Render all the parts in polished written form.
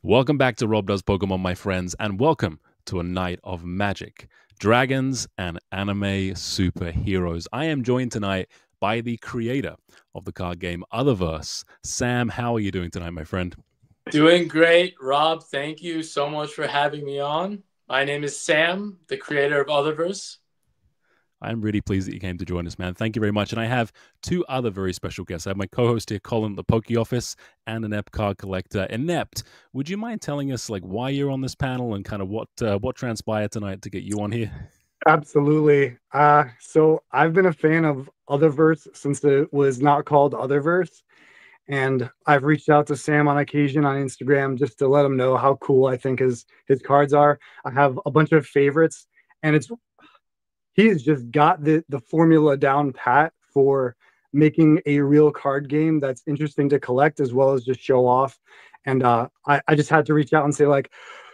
Welcome back to Rob Does Pokemon, my friends, and welcome to a night of magic, dragons, and anime superheroes. I am joined tonight by the creator of the card game Otherverse. Sam, how are you doing tonight, my friend? Doing great, Rob. Thank you so much for having me on. My name is Sam, the creator of Otherverse. I'm really pleased that you came to join us, man. Thank you very much. And I have two other very special guests. I have my co-host here, Colin, at the Poke Office, and Inept card collector. Inept, would you mind telling us why you're on this panel and kind of what transpired tonight to get you on here? Absolutely. So I've been a fan of Otherverse since it was not called Otherverse. And I've reached out to Sam on occasion on Instagram just to let him know how cool I think his cards are. I have a bunch of favorites, and he's just got the formula down pat for making a real card game that's interesting to collect as well as just show off. And I just had to reach out and say, like,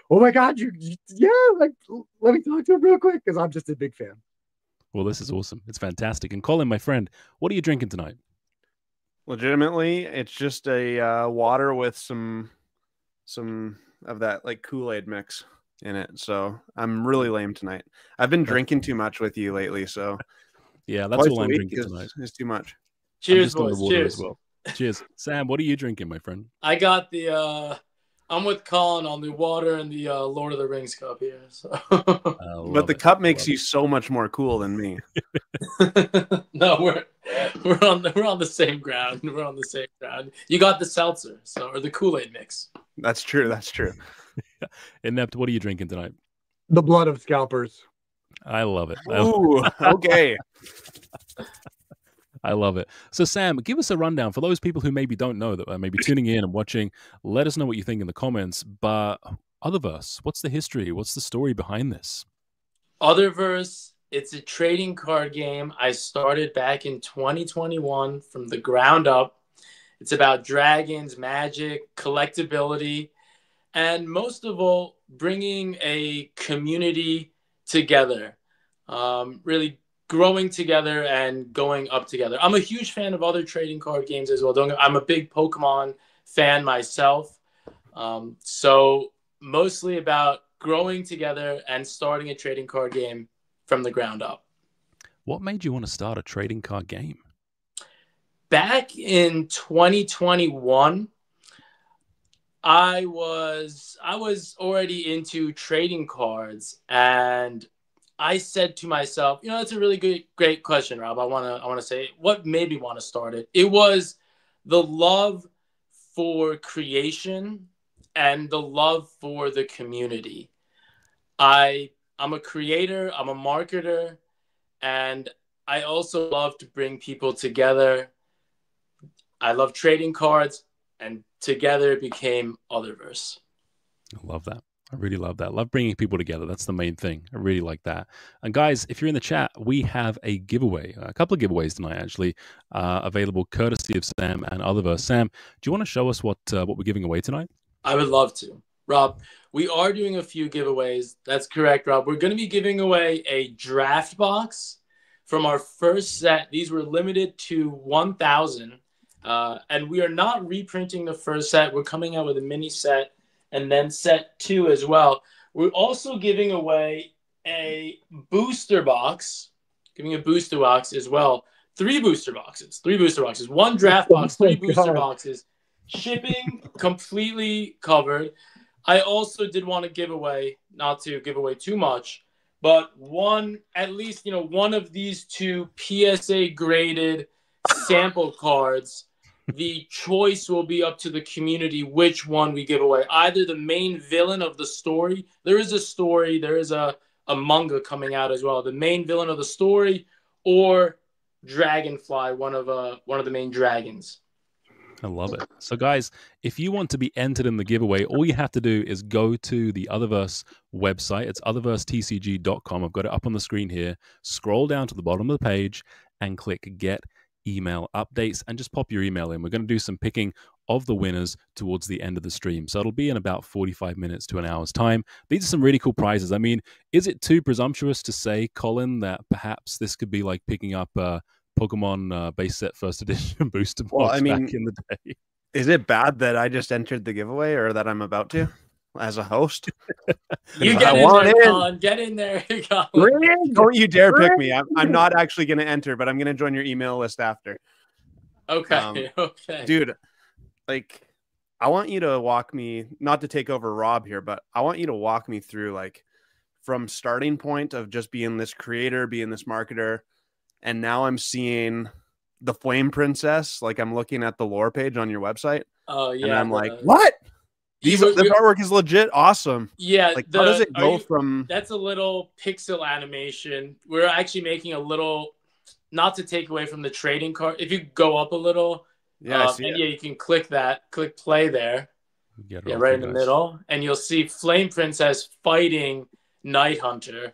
oh my God, let me talk to him real quick because I'm just a big fan. Well, this is awesome. It's fantastic. And Colin, my friend, what are you drinking tonight? Legitimately, it's just a water with some of that like Kool-Aid mix in it. So I'm really lame tonight. I've been drinking too much with you lately, so yeah, that's all I'm drinking tonight. It's too much. Cheers, boys. Cheers. As well. Cheers. Sam, what are you drinking, my friend? I got I'm with Colin on the water and the Lord of the Rings cup here. So. But the cup makes you so much more cool than me. No, we're on the same ground. We're on the same ground. You got the seltzer, or the Kool-Aid mix. That's true. That's true. Inept, what are you drinking tonight? The blood of scalpers. I love it. Ooh, okay. I love it. So, Sam, give us a rundown for those people who maybe don't know that are maybe tuning in and watching. Let us know what you think in the comments. But Otherverse, what's the history? What's the story behind this? Otherverse, it's a trading card game I started back in 2021 from the ground up. It's about dragons, magic, collectability, and most of all, bringing a community together. Really growing together and going up together. I'm a huge fan of other trading card games as well. I'm a big Pokemon fan myself. So mostly about growing together and starting a trading card game from the ground up. What made you want to start a trading card game? Back in 2021, I was already into trading cards, and I said to myself, that's a really great question, Rob. I want to say what made me want to start it. It was the love for creation and the love for the community. I'm a creator, I'm a marketer, and I also love to bring people together. I love trading cards, and together it became Otherverse. I love that. I really love that. Love bringing people together. That's the main thing. I really like that. And guys, if you're in the chat, we have a giveaway, a couple of giveaways tonight, actually, available courtesy of Sam and Otherverse. Sam, do you want to show us what we're giving away tonight? I would love to. Rob, we are doing a few giveaways. That's correct, Rob. We're going to be giving away a draft box from our first set. These were limited to 1,000. And we are not reprinting the first set. We're coming out with a mini set and then set 2 as well. We're also giving away a booster box, as well. 3 booster boxes. 1 draft box, 3 booster boxes. Shipping completely covered. I also did want to give away, not to give away too much, but at least one of these 2 PSA graded sample cards. The choice will be up to the community which one we give away. Either the main villain of the story. There is a story. There is a manga coming out as well. The main villain of the story, or Dragonfly, one of the main dragons. I love it. So, guys, if you want to be entered in the giveaway, all you have to do is go to the Otherverse website. It's otherversetcg.com. I've got it up on the screen here. Scroll down to the bottom of the page and click Get Email Updates and just pop your email in. We're going to do some picking of the winners towards the end of the stream. So it'll be in about 45 minutes to an hour's time. These are some really cool prizes. I mean, is it too presumptuous to say, Colin, that perhaps this could be like picking up Pokemon base set first edition booster box back in the day? Is it bad that I just entered the giveaway, or that I'm about to as a host? You I get in want there, in. Colin. Get in there, Colin. Don't you dare pick me. I'm not actually going to enter, but I'm going to join your email list after. Okay, okay. Dude, like, I want you to walk me, not to take over Rob here, but I want you to walk me through, like, from starting point of just being this creator, being this marketer, and now I'm seeing the Flame Princess. Like, I'm looking at the lore page on your website. Oh yeah, and I'm like, what? This artwork is legit awesome. Yeah. Like, how does it go from? That's a little pixel animation. We're actually making a little, not to take away from the trading card. If you go up a little, Yeah, I see it. yeah, you can click play there. Yeah, right in the middle, and you'll see Flame Princess fighting Night Hunter.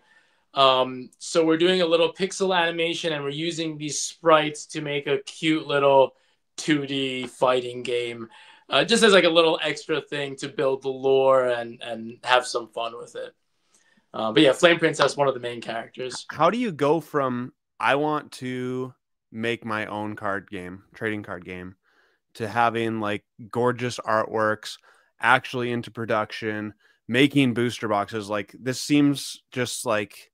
So we're doing a little pixel animation, and we're using these sprites to make a cute little 2D fighting game, just as like a little extra thing to build the lore and have some fun with it. But yeah, Flame Princess, one of the main characters. How do you go from I want to make my own trading card game, to having like gorgeous artworks, actually into production, making booster boxes? Like, this seems just like,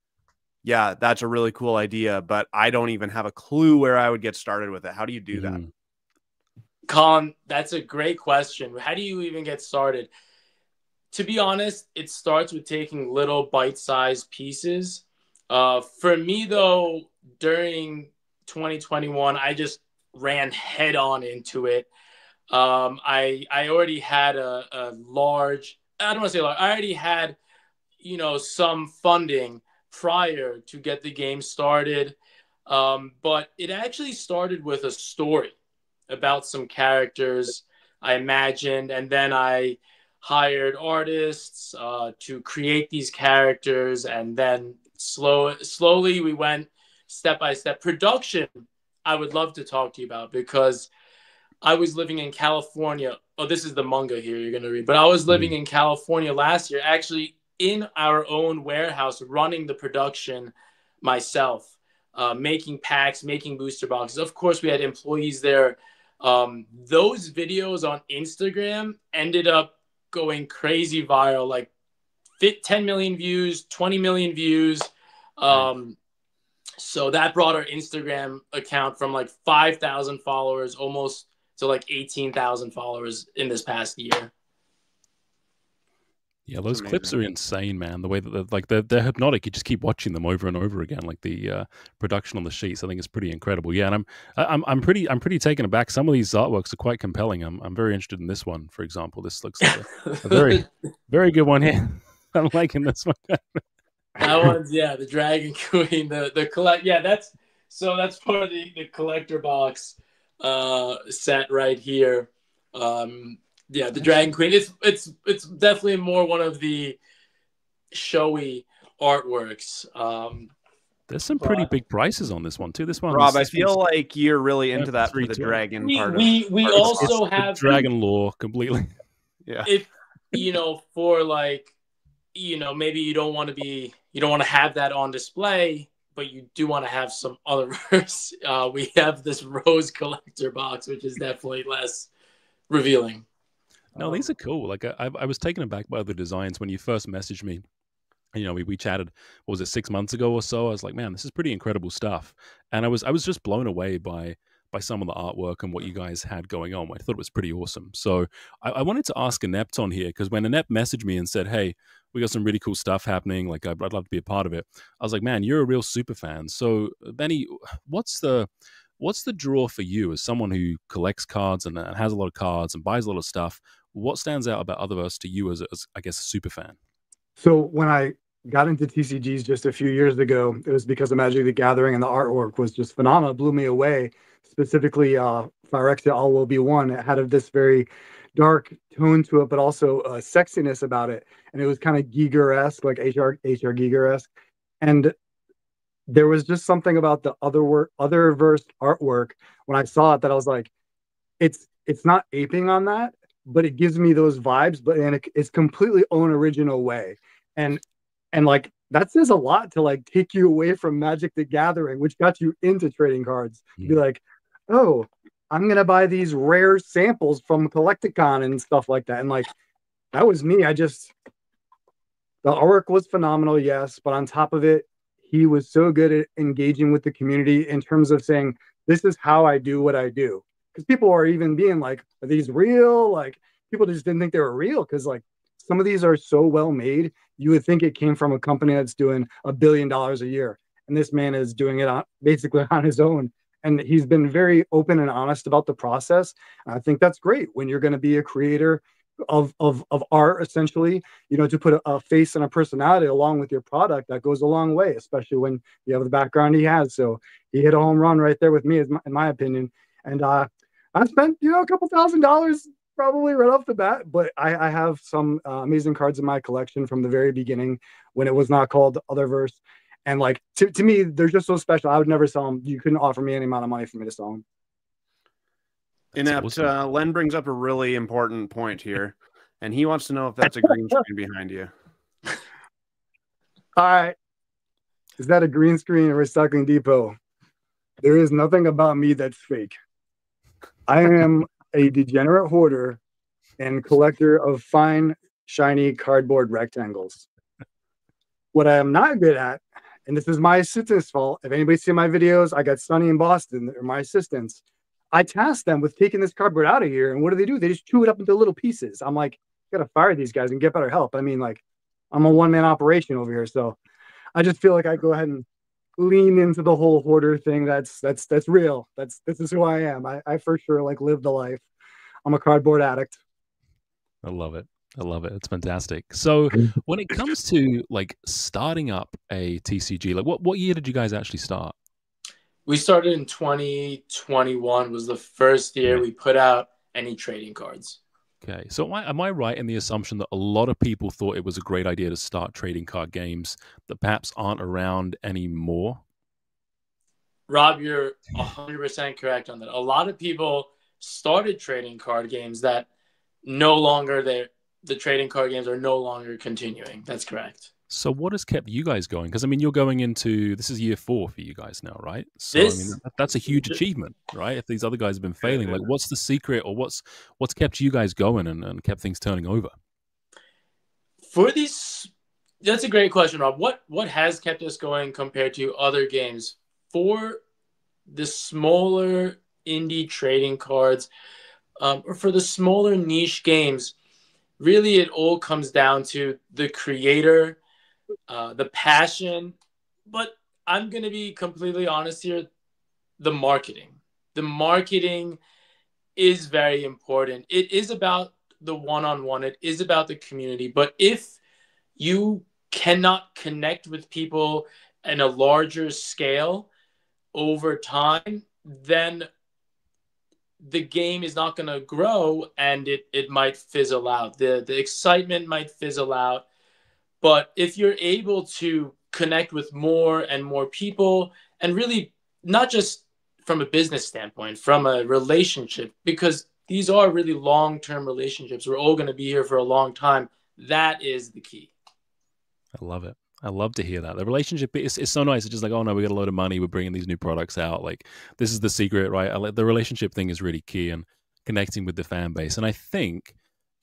yeah, that's a really cool idea, but I don't even have a clue where I would get started with it. How do you do that? Colin, that's a great question. How do you even get started? To be honest, it starts with taking little bite-sized pieces. For me, though, during 2021, I just ran head on into it. I already had a large, I don't want to say large, I already had, some funding prior to get the game started. But it actually started with a story about some characters I imagined, and then I hired artists to create these characters, and then slowly we went step by step. Production, I would love to talk to you about, because I was living in California. Oh, this is the manga here you're going to read. But I was living in California last year, actually in our own warehouse, running the production myself, making packs, making booster boxes. Of course, we had employees there. Those videos on Instagram ended up going crazy viral, like 10 million views, 20 million views. So that brought our Instagram account from like 5,000 followers almost to like 18,000 followers in this past year. Yeah, those clips are insane, man. The way that they're hypnotic. You just keep watching them over and over again. Like the production on the sheets, I think is pretty incredible. Yeah, and I'm pretty taken aback. Some of these artworks are quite compelling. I'm very interested in this one, for example. This looks like a very very good one here. I'm liking this one. That one's, yeah, the Dragon Queen, the collect. Yeah, that's part of the collector box set right here. Yeah, the Dragon Queen. It's definitely more one of the showy artworks. There's some pretty big prices on this one too. This one, Rob, I feel like you're really into that for the dragon part. We also have dragon lore completely. Yeah. If for like, maybe you don't want to have that on display, but you do want to have some Otherverse. We have this Rose collector box, which is definitely less revealing. No, these are cool. Like I was taken aback by the designs when you first messaged me. We chatted, what was it, 6 months ago or so? I was like, man, this is pretty incredible stuff. And I was just blown away by some of the artwork and what you guys had going on. I thought it was pretty awesome. So I wanted to ask Inept on here, because when Inept messaged me and said, hey, we got some really cool stuff happening, like I'd love to be a part of it, I was like, man, you're a real super fan. So Benny, what's the draw for you as someone who collects cards and has a lot of cards and buys a lot of stuff? What stands out about Otherverse to you as I guess, a super fan? So when I got into TCGs just a few years ago, it was because of Magic the Gathering, and the artwork was just phenomenal. It blew me away. Specifically, Phyrexia All Will Be One. It had this very dark tone to it, but also a sexiness about it. And it was kind of Giger-esque, like HR Giger-esque. And there was just something about the Otherverse artwork when I saw it that I was like, it's not aping on that, but it gives me those vibes, but in its completely own original way. And like, that says a lot to like take you away from Magic the Gathering, which got you into trading cards. Be like, oh, I'm gonna buy these rare samples from Collecticon and stuff like that. And like that was me. The artwork was phenomenal, yes, but on top of it, he was so good at engaging with the community in terms of saying, "This is how I do what I do." Because people are even being like, "Are these real?" Like people just didn't think they were real because like some of these are so well made, you would think it came from a company that's doing $1 billion a year, and this man is doing it basically on his own. And he's been very open and honest about the process. I think that's great when you're going to be a creator of art, essentially, to put a face and a personality along with your product. That goes a long way, especially when you have the background he has. So he hit a home run right there with me, in my opinion. And I spent a couple $1,000 probably right off the bat, but I have some amazing cards in my collection from the very beginning when it was not called Otherverse. And like to me, they're just so special. I would never sell them. You couldn't offer me any amount of money for me to sell them. Inept, awesome. Len brings up a really important point here, and he wants to know if that's a green screen behind you. All right. Is that a green screen or recycling depot? There is nothing about me that's fake. I am a degenerate hoarder and collector of fine, shiny cardboard rectangles. What I am not good at, and this is my assistant's fault. If anybody's seen my videos, I got Sonny in Boston, they're my assistants. I tasked them with taking this cardboard out of here, and what do? They just chew it up into little pieces. I'm like, gotta fire these guys and get better help. I mean, like, I'm a one-man operation over here, so I just feel like I go ahead and lean into the whole hoarder thing. That's real. This is who I am. I for sure like live the life. I'm a cardboard addict. I love it. I love it. It's fantastic. So when it comes to like starting up a TCG, like what year did you guys actually start? We started in 2021 was the first year we put out any trading cards. Okay. So am I right in the assumption that a lot of people thought it was a great idea to start trading card games that perhaps aren't around anymore? Rob, you're 100% correct on that. A lot of people started trading card games that no longer the trading card games are no longer continuing. That's correct. So what has kept you guys going? Because I mean, you're going into this is year 4 for you guys now, right? So I mean, that's a huge achievement, right? If these other guys have been failing, like what's the secret, or what's kept you guys going and kept things turning over? For these, that's a great question, Rob. What has kept us going compared to other games? For the smaller indie trading cards, or for the smaller niche games, really it all comes down to the creator, the passion, but I'm going to be completely honest here, the marketing. The marketing is very important. It is about the one-on-one. It is about the community. But if you cannot connect with people in a larger scale over time, then the game is not going to grow and it might fizzle out. The excitement might fizzle out. But if you're able to connect with more and more people, and really not just from a business standpoint, from a relationship, because these are really long-term relationships. We're all going to be here for a long time. That is the key. I love it. I love to hear that. The relationship is so nice. It's just like, oh no, we got a load of money. We're bringing these new products out. Like this is the secret, right? The relationship thing is really key, and connecting with the fan base. And I think,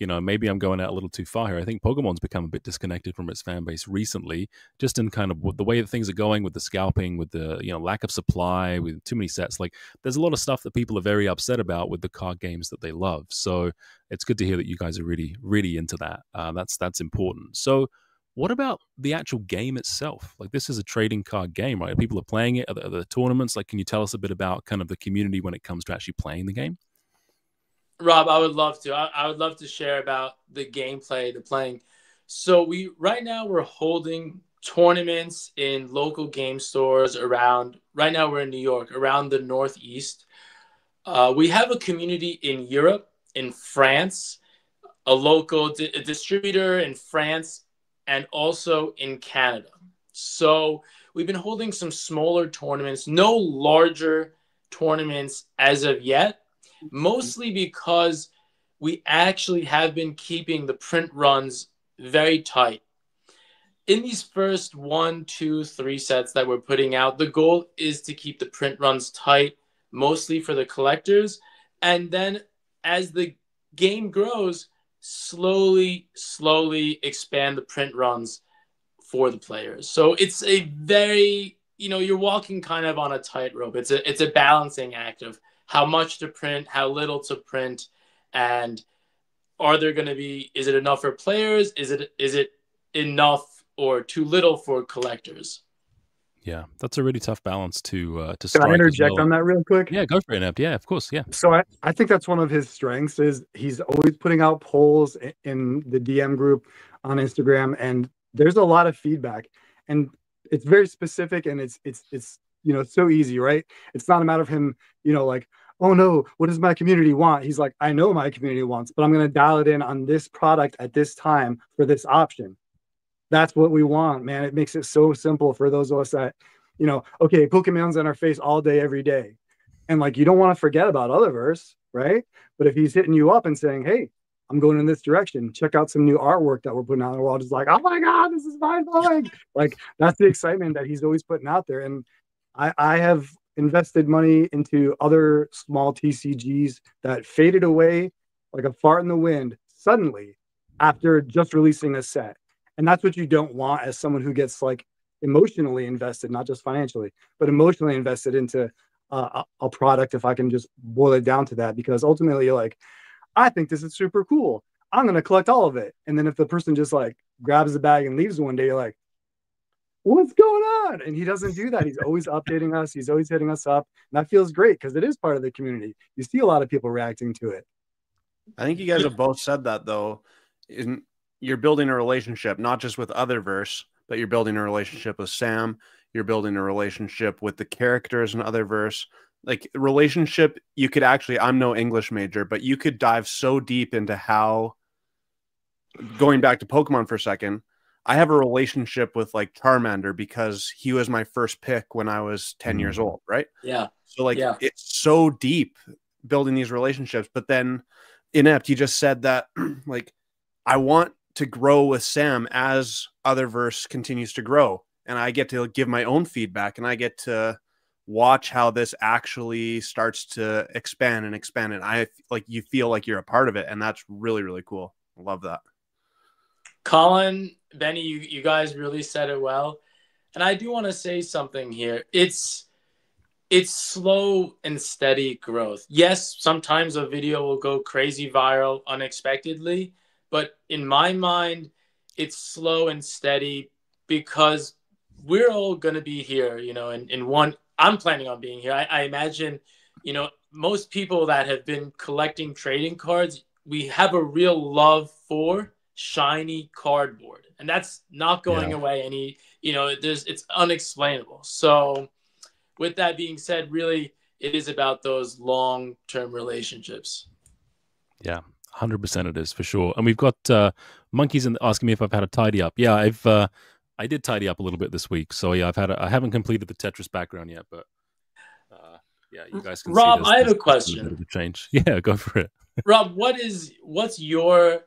maybe I'm going out a little too far here. I think Pokemon's become a bit disconnected from its fan base recently, just in kind of the way that things are going with the scalping, with the lack of supply, with too many sets. Like there's a lot of stuff that people are very upset about with the card games that they love. So it's good to hear that you guys are really, really into that. That's important. So what about the actual game itself? Like this is a trading card game, right? People are playing it at the tournaments. Like, can you tell us a bit about kind of the community when it comes to actually playing the game? Rob, I would love to. I would love to share about the gameplay, the playing. So right now we're holding tournaments in local game stores around. Right now we're in New York, around the Northeast. We have a community in Europe, in France, a local distributor in France, and also in Canada. So we've been holding some smaller tournaments, no larger tournaments as of yet. Mostly because we actually have been keeping the print runs very tight. In these first 1, 2, 3 sets that we're putting out, the goal is to keep the print runs tight, mostly for the collectors. And then as the game grows, slowly expand the print runs for the players. So it's a very, you're walking kind of on a tightrope. It's a balancing act of how much to print, how little to print, and is it enough for players? Is it enough or too little for collectors? Yeah, that's a really tough balance to Can strike. I As interject well. on that real quick? Yeah, go for it, Neb. Yeah, of course. Yeah. So I think that's one of his strengths is he's always putting out polls in the DM group on Instagram, and there's a lot of feedback, and it's very specific, and it's so easy, right? It's not a matter of him, like, oh no, what does my community want? He's like, I know my community wants, but I'm going to dial it in on this product at this time for this option. That's what we want, man. It makes it so simple for those of us that, okay, Pokemon's in our face all day, every day. And like, you don't want to forget about Otherverse, right? But if he's hitting you up and saying, hey, I'm going in this direction, check out some new artwork that we're putting out, and we're all just like, oh my God, this is mind blowing. Like, that's the excitement that he's always putting out there. And I have invested money into other small TCGs that faded away like a fart in the wind suddenly after just releasing a set. And that's what you don't want as someone who gets like emotionally invested, not just financially, but emotionally invested into a product, if I can just boil it down to that, because ultimately you're like, I think this is super cool. I'm going to collect all of it. And then if the person just like grabs the bag and leaves one day, you're like, what's going on? And he doesn't do that. He's always updating us. He's always hitting us up. And that feels great because it is part of the community. You see a lot of people reacting to it. I think you guys have both said that, though. You're building a relationship, not just with Otherverse, but you're building a relationship with Sam. You're building a relationship with the characters in Otherverse. Like, relationship, you could actually, I'm no English major, but you could dive so deep into how, going back to Pokemon for a second, I have a relationship with like Charmander because he was my first pick when I was 10 years old, right? Yeah. So like, it's so deep building these relationships. But then Inept, you just said that like, I want to grow with Sam as Otherverse continues to grow. And I get to give my own feedback, and I get to watch how this actually starts to expand and expand. And I like, you feel like you're a part of it. And that's really, really cool. I love that. Colin, Benny, you guys really said it well. And I do want to say something here. It's slow and steady growth. Yes, sometimes a video will go crazy viral unexpectedly, but in my mind, it's slow and steady because we're all going to be here, in one. I'm planning on being here. I imagine, most people that have been collecting trading cards, we have a real love for shiny cardboard, and that's not going away any. It's unexplainable. So with that being said, really it is about those long-term relationships. Yeah, 100% it is, for sure. And we've got monkeys asking me if I've had a tidy up. Yeah, I did tidy up a little bit this week. So yeah, I haven't completed the Tetris background yet, but yeah, you guys can Rob, see this. I have a bit question. of a change. Yeah, go for it. Rob, what's your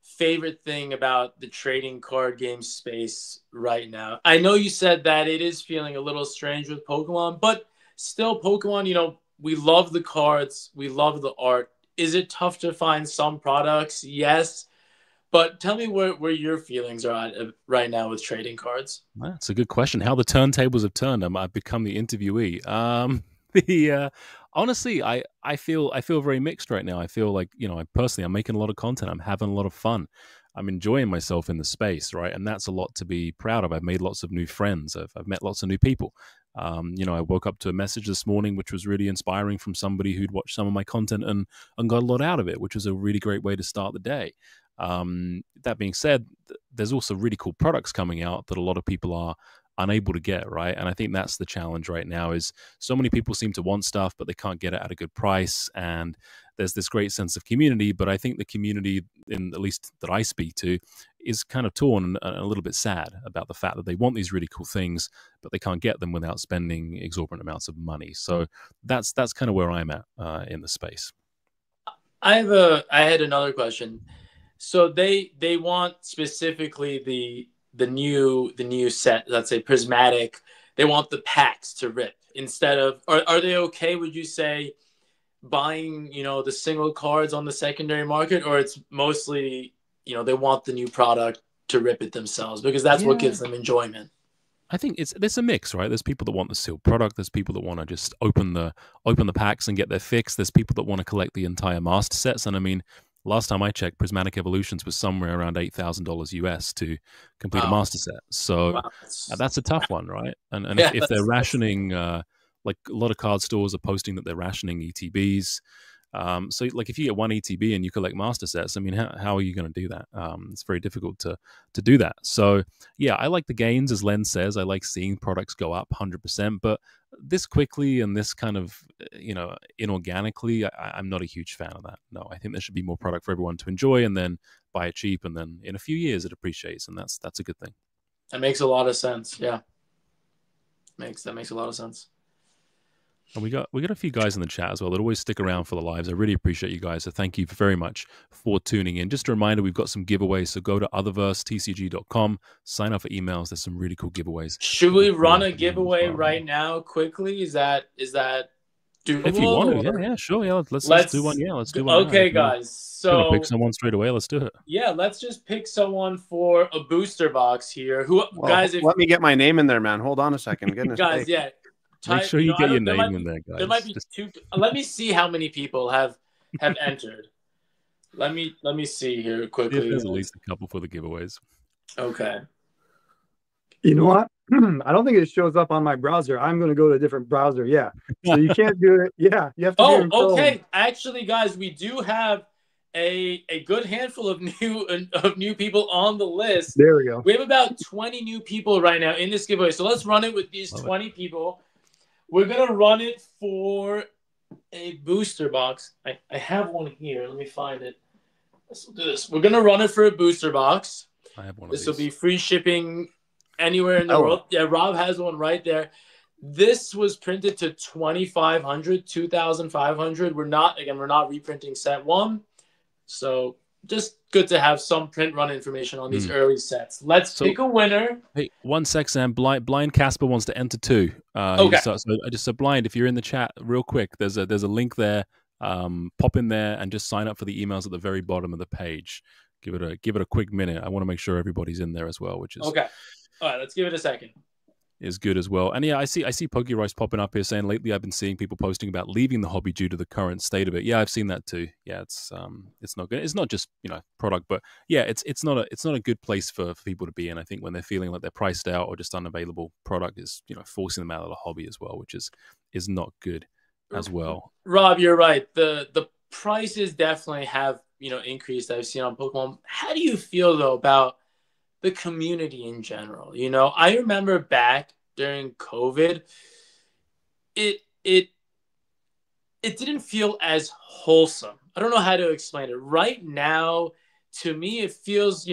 favorite thing about the trading card game space right now? I know you said that it is feeling a little strange with Pokemon, but still Pokemon, we love the cards, we love the art. Is it tough to find some products? Yes. But tell me where your feelings are at right now with trading cards. That's a good question. How the turntables have turned. I've become the interviewee. Honestly, I feel very mixed right now. I feel like, I'm making a lot of content. I'm having a lot of fun. I'm enjoying myself in the space, right? And that's a lot to be proud of. I've made lots of new friends. I've met lots of new people. I woke up to a message this morning, which was really inspiring from somebody who'd watched some of my content and got a lot out of it, which was a really great way to start the day. That being said, there's also really cool products coming out that a lot of people are unable to get, right? And I think that's the challenge right now is so many people seem to want stuff, but they can't get it at a good price. And there's this great sense of community, but I think the community, at least that I speak to, is kind of torn and a little bit sad about the fact that they want these really cool things, but they can't get them without spending exorbitant amounts of money. So that's kind of where I'm at in the space. I had another question. So they want specifically the new set, let's say prismatic. They want the packs to rip instead of. Are they okay? Would you say buying, the single cards on the secondary market, or it's mostly, they want the new product to rip it themselves because that's what gives them enjoyment? I think there's a mix, right? There's people that want the sealed product. There's people that want to just open the packs and get their fix. There's people that want to collect the entire master sets. And I mean, last time I checked, Prismatic Evolutions was somewhere around $8,000 US to complete a master set. So that's a tough one, right? And if they're rationing, like a lot of card stores are posting that they're rationing ETBs. So like if you get one ETB and you collect master sets, I mean, how are you going to do that? It's very difficult to do that. So yeah, I like the gains, as Len says. I like seeing products go up 100%, but this quickly and this kind of, inorganically, I'm not a huge fan of that. No, I think there should be more product for everyone to enjoy and then buy it cheap. And then in a few years it appreciates. And that's a good thing. That makes a lot of sense. Yeah. That makes a lot of sense. And we got a few guys in the chat as well that always stick around for the lives. I really appreciate you guys. So thank you very much for tuning in. Just a reminder, we've got some giveaways. So go to otherversetcg.com, sign up for emails. There's some really cool giveaways. Should we run a giveaway right now quickly? Is that doable? If you want to, yeah, sure. Yeah, let's do one. Yeah, let's do one. Okay, guys. So pick someone straight away. Let's do it. Yeah, let's just pick someone for a booster box here. Guys? Let me get my name in there, man. Hold on a second. Goodness guys, yeah. Make sure you get your name in there, guys. There might be two. Let me see how many people have entered. Let me see here quickly. There's at least a couple for the giveaways. Okay. You know what? I don't think it shows up on my browser. I'm going to go to a different browser. Yeah. So you can't do it. Yeah. You have to. Oh, okay. Actually, guys, we do have a good handful of new people on the list. There we go. We have about 20 new people right now in this giveaway. So let's run it with these 20 people. We're going to run it for a booster box. I have one here. Let me find it. Let's do this. We're going to run it for a booster box. I have one of these. This will be free shipping anywhere in the world. Yeah, Rob has one right there. This was printed to 2,500, 2,500. We're not reprinting set one. So just good to have some print run information on these early sets. Let's pick a winner. Hey, 1 sec, Sam. Blind Casper wants to enter too. Okay. So Blind, if you're in the chat, real quick, there's a link there. Pop in there and just sign up for the emails at the very bottom of the page. Give it a quick minute. I want to make sure everybody's in there as well, which is okay. All right, let's give it a second. Is good as well. And yeah, I see Pokeroyce popping up here saying lately I've been seeing people posting about leaving the hobby due to the current state of it. Yeah, I've seen that too. Yeah, it's not good. It's not just, product, but yeah, it's not a good place for people to be in. I think when they're feeling like they're priced out or just unavailable, product is, forcing them out of the hobby as well, which is not good as well. Rob, you're right. The prices definitely have, increased. I've seen on Pokemon. How do you feel though about the community in general? I remember back during COVID, it didn't feel as wholesome. I don't know how to explain it. Right now, to me, it feels,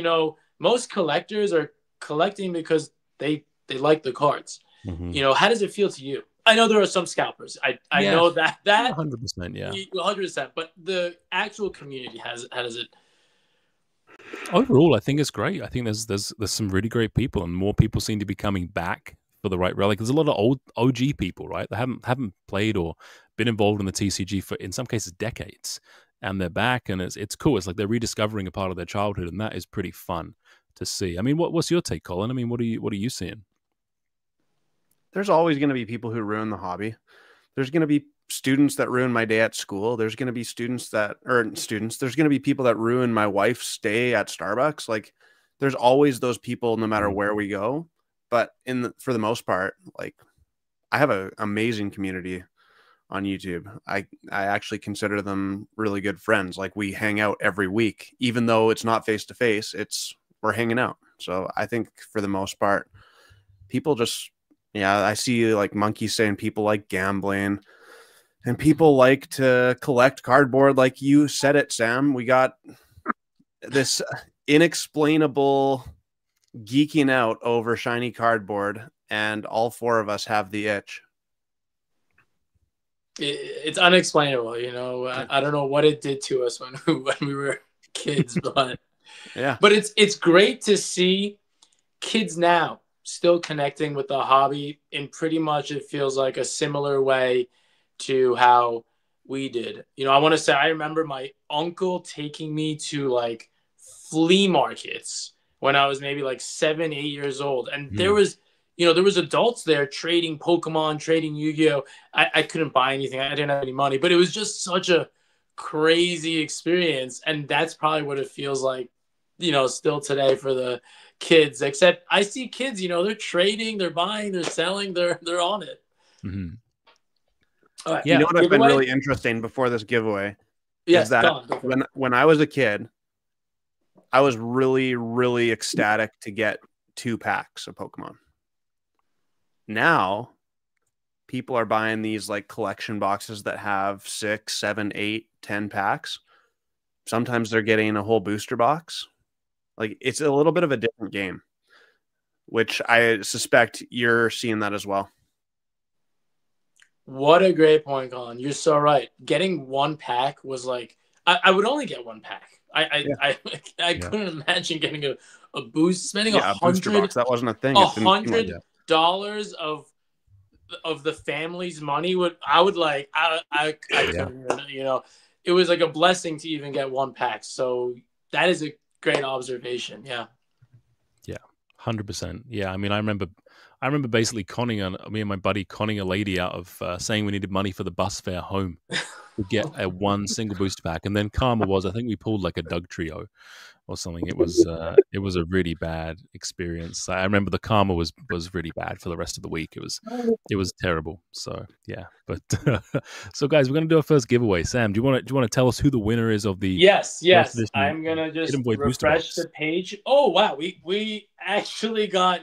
most collectors are collecting because they like the cards. Mm-hmm. How does it feel to you? I know there are some scalpers. I know that 100%, yeah, 100%. But the actual community how does it? Overall, I think it's great. I think there's some really great people, and more people seem to be coming back for the right relic. There's a lot of old OG people, right? That haven't played or been involved in the TCG for, in some cases, decades, and they're back, and it's cool. It's like they're rediscovering a part of their childhood, and that is pretty fun to see. I mean, what's your take, Colin? I mean, what are you seeing? There's always going to be people who ruin the hobby. There's going to be students that ruin my day at school. There's going to be there's going to be people that ruin my wife's stay at Starbucks. Like, there's always those people no matter where we go. But for the most part, like, I have an amazing community on YouTube. I actually consider them really good friends. Like, we hang out every week, even though it's not face to face, we're hanging out. So I think for the most part, people just, I see like monkeys saying people like gambling. And people like to collect cardboard, like you said it, Sam. We got this inexplainable geeking out over shiny cardboard, and all four of us have the itch. It's unexplainable, I don't know what it did to us when we were kids, but yeah. But it's great to see kids now still connecting with the hobby in pretty much, it feels like, a similar way to how we did. You know, I want to say I remember my uncle taking me to like flea markets when I was maybe like 7, 8 years old, and there was, you know, there was adults there trading Pokemon, trading Yu-Gi-Oh. I couldn't buy anything. I didn't have any money, but it was just such a crazy experience, and that's probably what it feels like, you know, still today for the kids. Except I see kids, you know, they're trading, they're buying, they're selling, they're on it. Mm-hmm. All right. You know what's been Giveaway? really interesting before this giveaway Yes, is that go on. when I was a kid, I was really, really ecstatic to get 2 packs of Pokemon. Now, people are buying these like collection boxes that have 6, 7, 8, 10 packs. Sometimes they're getting a whole booster box. Like, it's a little bit of a different game, which I suspect you're seeing that as well. What a great point, Colin. You're so right. Getting 1 pack was like, I would only get 1 pack. I couldn't imagine getting a boost, spending a booster box. That wasn't a thing. $100 of the family's money I couldn't even, you know, it was like a blessing to even get 1 pack. So that is a great observation. Yeah. 100%. Yeah, I mean, I remember basically me and my buddy conning a lady out of saying we needed money for the bus fare home to get a 1 single booster pack, and then karma was, I think we pulled like a Doug Trio or something. It was a really bad experience. I remember the karma was really bad for the rest of the week. It was terrible. So yeah, but so guys, we're gonna do our first giveaway. Sam, do you want to tell us who the winner is of the? Yes. I'm gonna just refresh the page. Oh wow, we actually got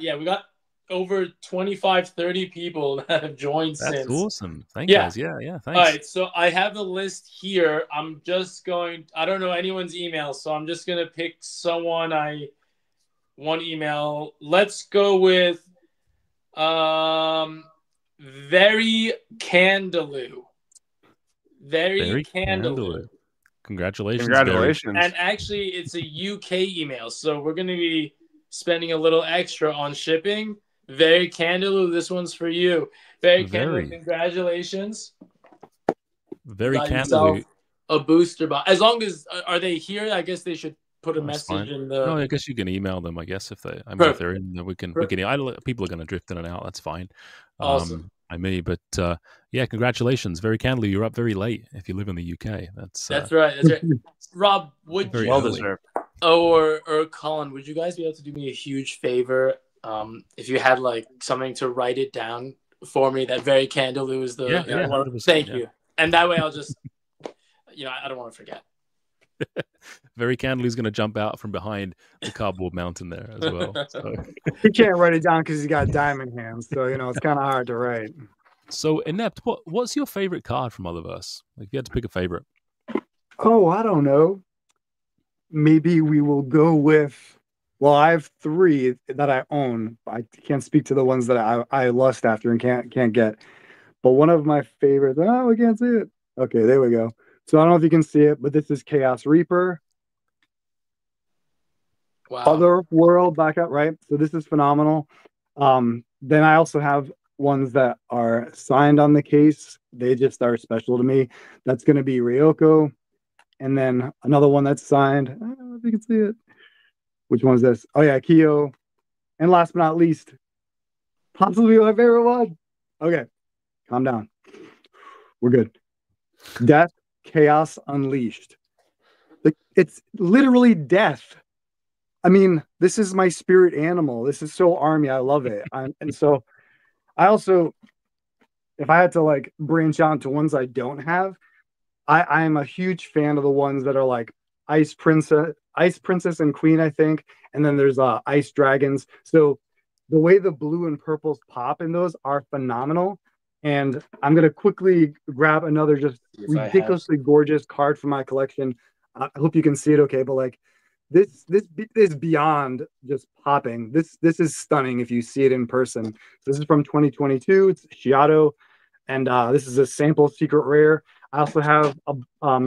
over 25, 30 people that have joined since. That's awesome. Thanks, guys. Yeah, thanks. All right, so I have the list here. I don't know anyone's email, so I'm just going to pick one email. Let's go with Very Candaloo. Very Candaloo. Congratulations. And actually, it's a UK email, so we're going to be spending a little extra on shipping. Very Candaloo, this one's for you. Very Candaloo, congratulations. Very Candaloo. A booster box. As long as, are they here? I guess they should put a message in the... No, I guess you can email them, I guess, if they're in, we can people are going to drift in and out, that's fine. Awesome. But yeah, congratulations. Very Candaloo, you're up very late if you live in the UK. That's right. Rob, would you... Well deserved. Or Colin, would you guys be able to do me a huge favor? If you had like something to write it down for me, that Very Candaloo is the thank you, and that way I'll just I don't want to forget. Very Candaloo is going to jump out from behind the cardboard mountain there as well. So. He can't write it down because he's got diamond hands, so it's kind of hard to write. So Inept, what's your favorite card from Otherverse? Like, if you had to pick a favorite. Oh, I don't know. Maybe we will go with. Well, I have 3 that I own. I can't speak to the ones that I lust after and can't get. But one of my favorites. Oh, we can't see it. Okay, there we go. So I don't know if you can see it, but this is Chaos Reaper. Wow. Otherworld backup, right? So this is phenomenal. Then I also have ones that are signed on the case. They just are special to me. That's going to be Ryoko. And then another one that's signed. I don't know if you can see it. Which one is this? Oh, yeah, Kyo. And last but not least, possibly my favorite one. Okay, calm down. We're good. Death, Chaos Unleashed. It's literally death. I mean, this is my spirit animal. This is so army. I love it. And so I also, if I had to like branch out into ones I don't have, I am a huge fan of the ones that are like Ice Princess and Queen, I think. And then there's Ice Dragons. So the way the blue and purples pop in those are phenomenal. And I'm going to quickly grab another just ridiculously gorgeous card from my collection. I hope you can see it okay. But like this is beyond just popping. This is stunning if you see it in person. This is from 2022. It's Shiado. And this is a sample secret rare. I also have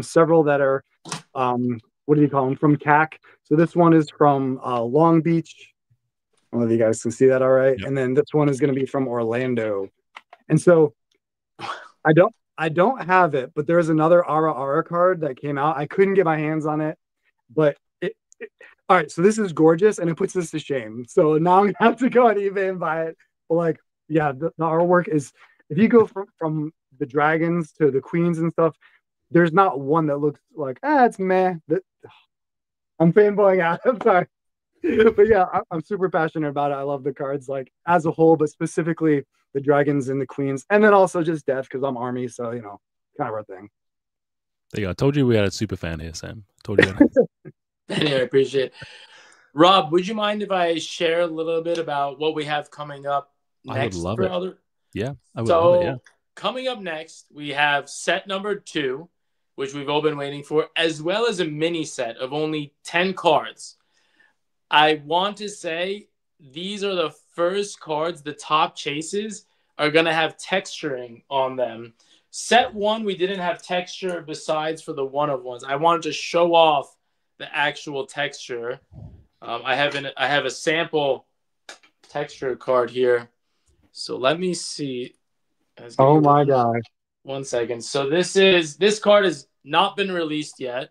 several that are, what do you call them, from CAC. So this one is from Long Beach. I don't know if you guys can see that all right. Yep. And then this one is going to be from Orlando. And so I I don't have it, but there's another Ara card that came out. I couldn't get my hands on it, but all right. So this is gorgeous, and it puts this to shame. So now I'm gonna have to go on eBay and buy it. But like, yeah, the artwork is. If you go from the dragons to the queens and stuff, there's not one that looks like it's meh. I'm fanboying out. I'm sorry. But yeah, I'm super passionate about it. I love the cards like as a whole, but specifically the dragons and the queens, and then also just death because I'm army, so kind of our thing. There you go. I told you we had a super fan here, Sam. I told you. Anyway, I appreciate it. Rob, would you mind if I share a little bit about what we have coming up next? I would love it. Yeah, I would love it. Yeah. Coming up next, we have set number 2, which we've all been waiting for, as well as a mini set of only 10 cards. I want to say these are the first cards, the top chases, are going to have texturing on them. Set 1, we didn't have texture besides for the one-of-ones. I wanted to show off the actual texture. I have a sample texture card here. So let me see. Oh my gosh. 1 second. So this card has not been released yet.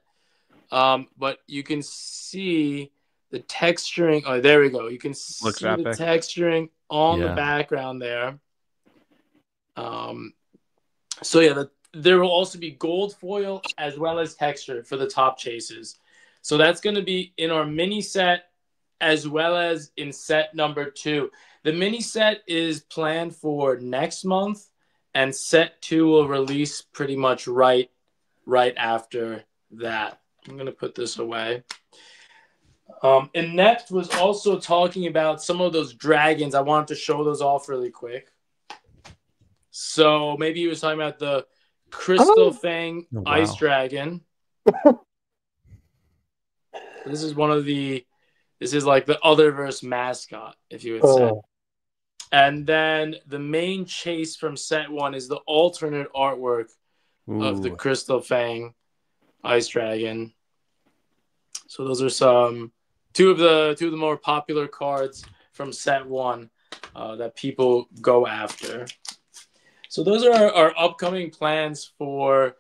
But you can see the texturing. Oh, there we go. You can see the texturing on the background there. So yeah, there will also be gold foil as well as texture for the top chases. So that's going to be in our mini set as well as in set number 2. The mini set is planned for next month, and set 2 will release pretty much right after that. I'm going to put this away. And next was also talking about some of those dragons. I wanted to show those off really quick. So maybe he was talking about the Crystal Fang Ice Dragon. This is like the Otherverse mascot, if you would say. And then the main chase from set 1 is the alternate artwork of the Crystal Fang Ice Dragon. So those are some two of the more popular cards from set 1 that people go after. So those are our upcoming plans for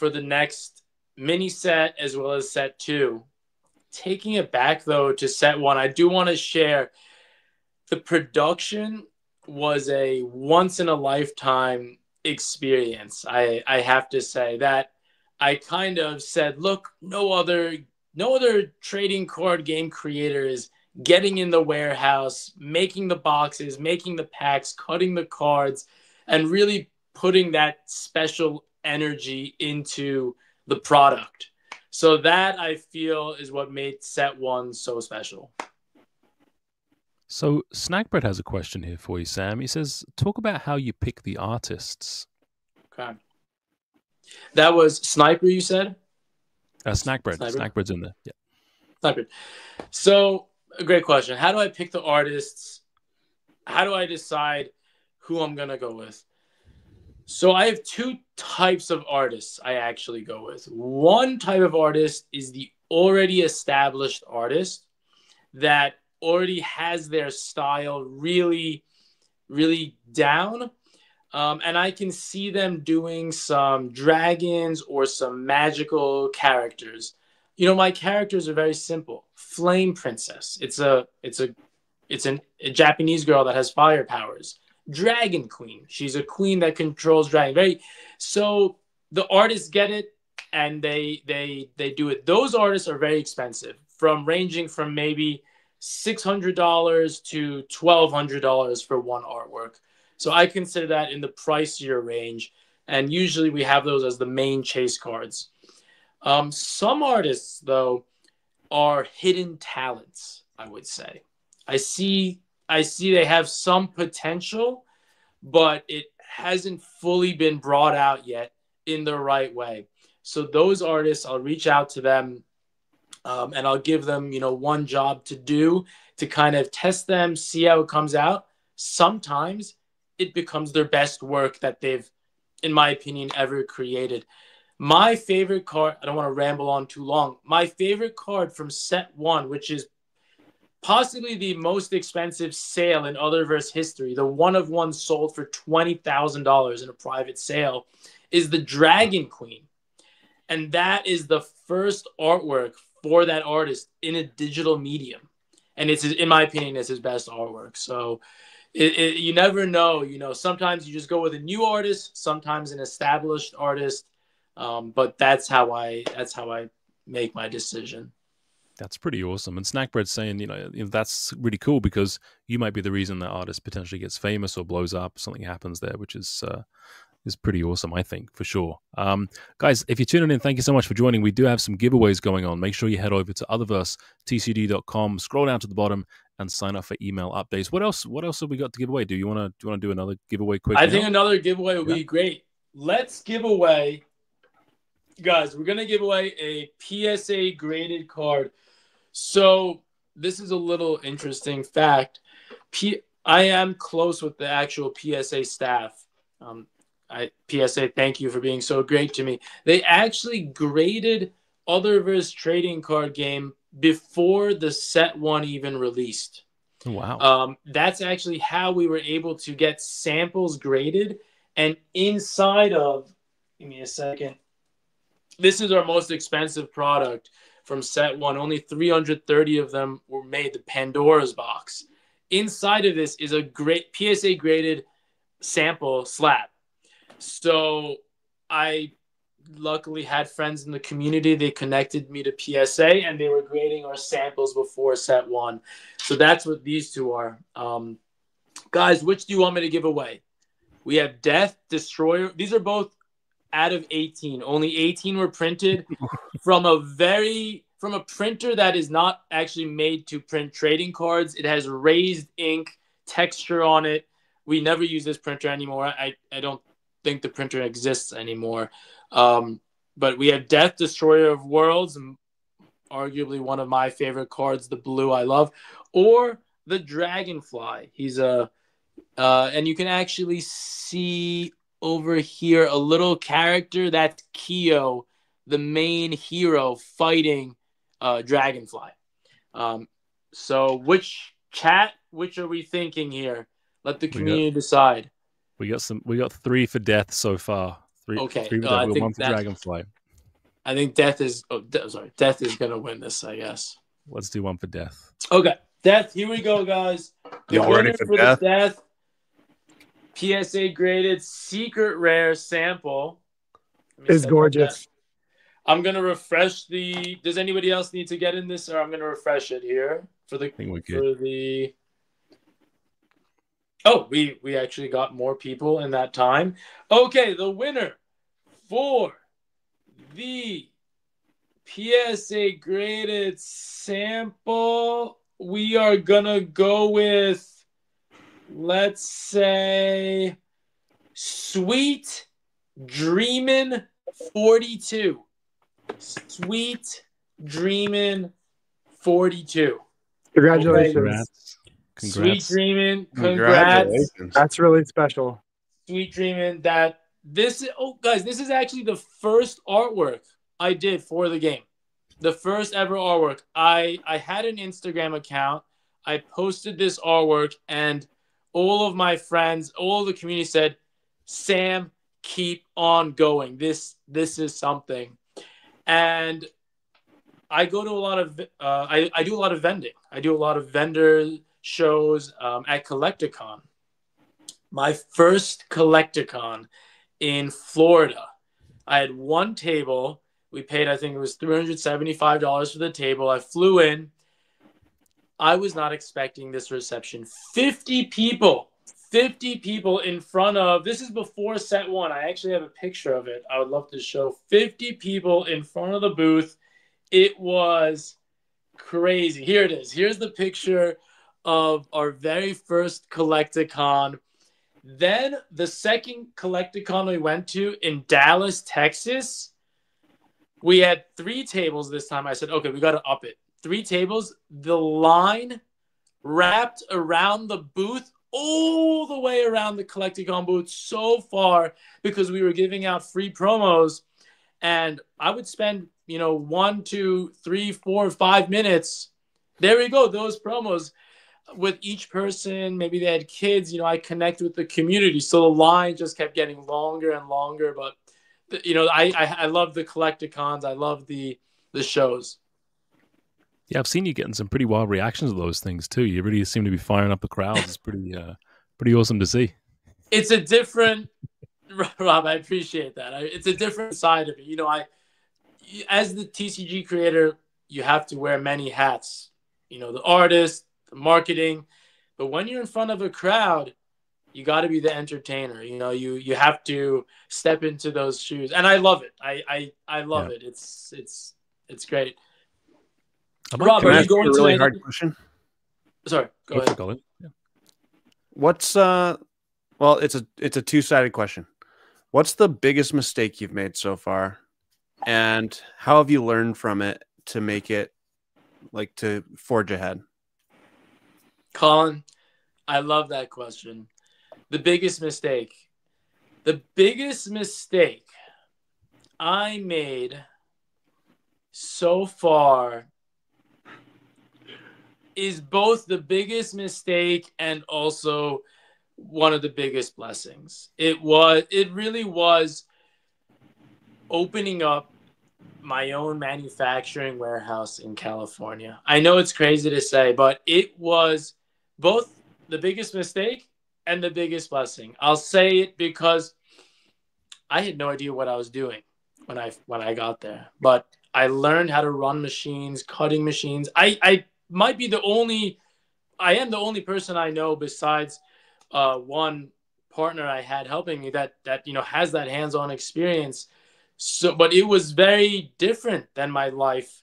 the next mini set as well as set 2. Taking it back though to set 1, I do want to share the production was a once in a lifetime experience. I have to say that I kind of said, look, no other trading card game creator is getting in the warehouse, making the boxes, making the packs, cutting the cards, and really putting that special energy into the product. So that, I feel, is what made set 1 so special. So Snackbread has a question here for you, Sam. He says, talk about how you pick the artists. Okay. That was Sniper, you said? Snackbread. Snackbread's in there. Yeah. Snackbread. So, a great question. How do I pick the artists? How do I decide who I'm going to go with? So I have 2 types of artists I actually go with. One type of artist is the already established artist that already has their style really, really down. And I can see them doing some dragons or some magical characters. My characters are very simple. Flame Princess. It's a Japanese girl that has fire powers. Dragon Queen. She's a queen that controls dragon. So the artists get it and they do it. Those artists are very expensive, ranging from maybe $600 to $1,200 for one artwork. So I consider that in the pricier range, and usually we have those as the main chase cards. Some artists, though, are hidden talents, I would say. I see they have some potential, but it hasn't fully been brought out yet in the right way. So those artists, I'll reach out to them and I'll give them, one job to do to kind of test them, see how it comes out. Sometimes it becomes their best work that they've, in my opinion, ever created. My favorite card, I don't want to ramble on too long. My favorite card from set 1, which is possibly the most expensive sale in Otherverse history, the one-of-one sold for $20,000 in a private sale, is the Dragon Queen. And that is the first artwork for that artist in a digital medium. And it's, in my opinion, it's his best artwork. So you never know. You know, sometimes you just go with a new artist, sometimes an established artist. But that's how I make my decision. That's pretty awesome. And Snackbread's saying, that's really cool because you might be the reason that artist potentially gets famous or blows up. Something happens there, which is pretty awesome, I think, for sure. Guys, if you're tuning in, thank you so much for joining. We do have some giveaways going on. Make sure you head over to otherversetcg.com, scroll down to the bottom, and sign up for email updates. What else have we got to give away? Do you want to do another giveaway quick? I think another giveaway would be great. Let's give away, guys, we're going to give away a PSA graded card. So this is a little interesting fact. I am close with the actual PSA staff. PSA, thank you for being so great to me. They actually graded Otherverse trading card game before the set one even released. Wow. That's actually how we were able to get samples graded. And inside of, give me a second, this is our most expensive product from set one. Only 330 of them were made, the Pandora's box. Inside of this is a great PSA graded sample slab. So I luckily had friends in the community. They connected me to PSA and they were grading our samples before set one. So that's what these two are. Guys, which do you want me to give away? We have Death, Destroyer. These are both out of 18. Only 18 were printed from a printer that is not actually made to print trading cards. It has raised ink texture on it. We never use this printer anymore. I don't think the printer exists anymore. But we have Death, Destroyer of Worlds, arguably one of my favorite cards, the blue I love, or the Dragonfly. He's and you can actually see over here a little character that's Kyo, the main hero fighting Dragonfly. So which are we thinking here? Let the community decide. We got 3 for Death so far. Three for Death, one for Dragonfly. I think Death is Death is gonna win this, I guess. Let's do one for Death. Okay. Death, here we go, guys. The winner for the Death PSA graded secret rare sample is gorgeous. I'm gonna refresh the. Does anybody else need to get in this, or I'm gonna refresh it here for the? I think we're good. For the. Oh, we actually got more people in that time. Okay, the winner for the PSA graded sample, we are gonna go with, let's say, Sweet Dreamin' 42. Sweet Dreamin' 42. Congratulations. Sweet Dreamin', congrats. That's really special. Sweet Dreamin', guys, this is actually the first artwork I did for the game. The first ever artwork. I had an Instagram account. I posted this artwork, and all of my friends, all of the community said, Sam, keep on going. This is something. And I go to a lot of I do a lot of vending. I do a lot of vendor shows at Collecticon. My first Collecticon in Florida. I had one table. We paid, I think it was $375 for the table. I flew in. I was not expecting this reception. 50 people in front of, this is before set one. I actually have a picture of it. I would love to show 50 people in front of the booth. It was crazy. Here it is. Here's the picture of our very first Collecticon. Then the second Collecticon we went to in Dallas, Texas, we had 3 tables this time. I said, okay, we got to up it. 3 tables. The line wrapped around the booth, all the way around the Collecticon booth, so far, because we were giving out free promos. And I would spend, 1, 2, 3, 4, 5 minutes. There we go. Those promos with each person. Maybe they had kids. I connect with the community. So the line just kept getting longer and longer. But you know, I love the collecticons. I love the shows. Yeah, I've seen you getting some pretty wild reactions to those things too. You really seem to be firing up the crowds. It's pretty awesome to see. It's a different, Rob. I appreciate that. It's a different side of it. You know, as the TCG creator, you have to wear many hats. You know, the artist, the marketing, but when you're in front of a crowd, you got to be the entertainer. You know, you have to step into those shoes, and I love it. I love it. It's great. Rob, Can are I you ask you going a to really any... hard question? Sorry, go Go for ahead. it, Colin. Yeah. What's well, it's a two-sided question. What's the biggest mistake you've made so far, and how have you learned from it to make it like to forge ahead? Colin, I love that question. The biggest mistake. The biggest mistake I made so far is both the biggest mistake and also one of the biggest blessings. It really was opening up my own manufacturing warehouse in California. I know it's crazy to say, but it was both the biggest mistake and the biggest blessing. I'll say it because I had no idea what I was doing when I got there, but I learned how to run machines, cutting machines. I might be I am the only person I know besides one partner I had helping me that you know has that hands-on experience. So, but it was very different than my life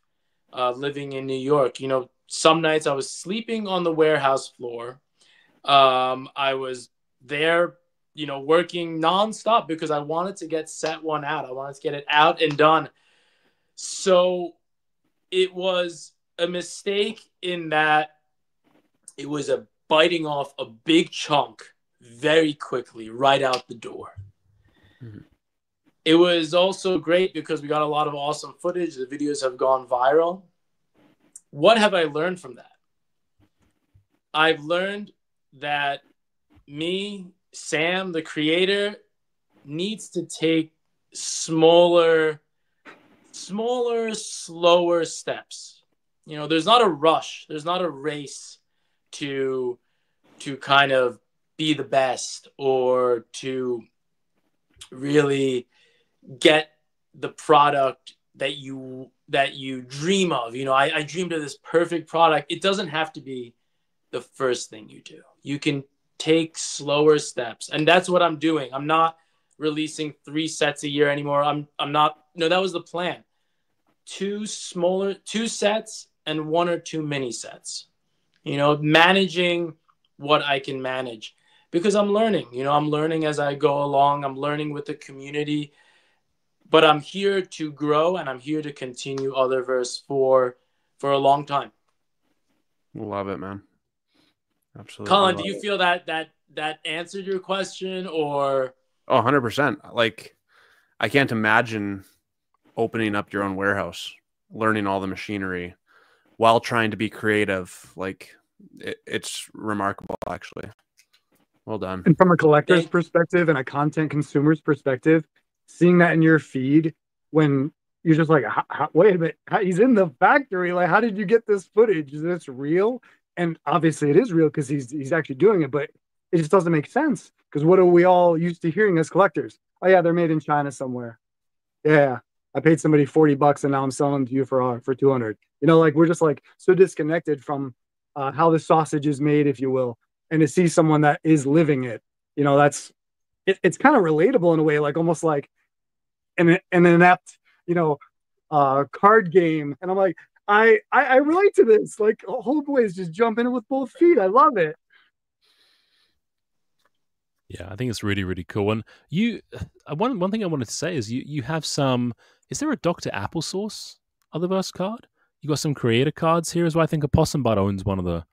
living in New York. You know, some nights I was sleeping on the warehouse floor. I was there, you know, working nonstop because I wanted to get set one out. I wanted to get it out and done. So it was a mistake in that it was a biting off a big chunk very quickly right out the door. Mm-hmm. It was also great because we got a lot of awesome footage. The videos have gone viral. What have I learned from that? I've learned that me, Sam, the creator, needs to take smaller, slower steps. You know, there's not a rush. There's not a race to kind of be the best or to really get the product that you dream of. You know, I dreamed of this perfect product. It doesn't have to be the first thing you do. You can take slower steps, and that's what I'm doing. I'm not releasing 3 sets a year anymore. I'm not. No, that was the plan. 2 sets and 1 or 2 mini sets. You know, managing what I can manage because I'm learning. You know, I'm learning as I go along. I'm learning with the community. But I'm here to grow, and I'm here to continue Otherverse for a long time. Love it, man. Absolutely. Colin, do you feel that answered your question, or? Oh, 100%. Like, I can't imagine opening up your own warehouse, learning all the machinery while trying to be creative. Like, it's remarkable, actually. Well done. And from a collector's perspective and a content consumer's perspective, seeing that in your feed when you're just like, wait a minute, he's in the factory. Like, how did you get this footage? Is this real? And obviously it is real because he's actually doing it, but it just doesn't make sense. Because what are we all used to hearing as collectors? Oh yeah, they're made in China somewhere. Yeah, I paid somebody $40 and now I'm selling them to you for 200. You know, like we're just like so disconnected from how the sausage is made, if you will. And to see someone that is living it, you know, it's kind of relatable in a way, like almost like an inept, you know, card game. And I'm like, I relate to this. Like, homeboys just jump in it with both feet. I love it. Yeah, I think it's really, really cool. And you, one thing I wanted to say is you have some. Is there a Dr. Applesauce Otherverse card? You got some creator cards here as well. I think Opossum Bud owns one of the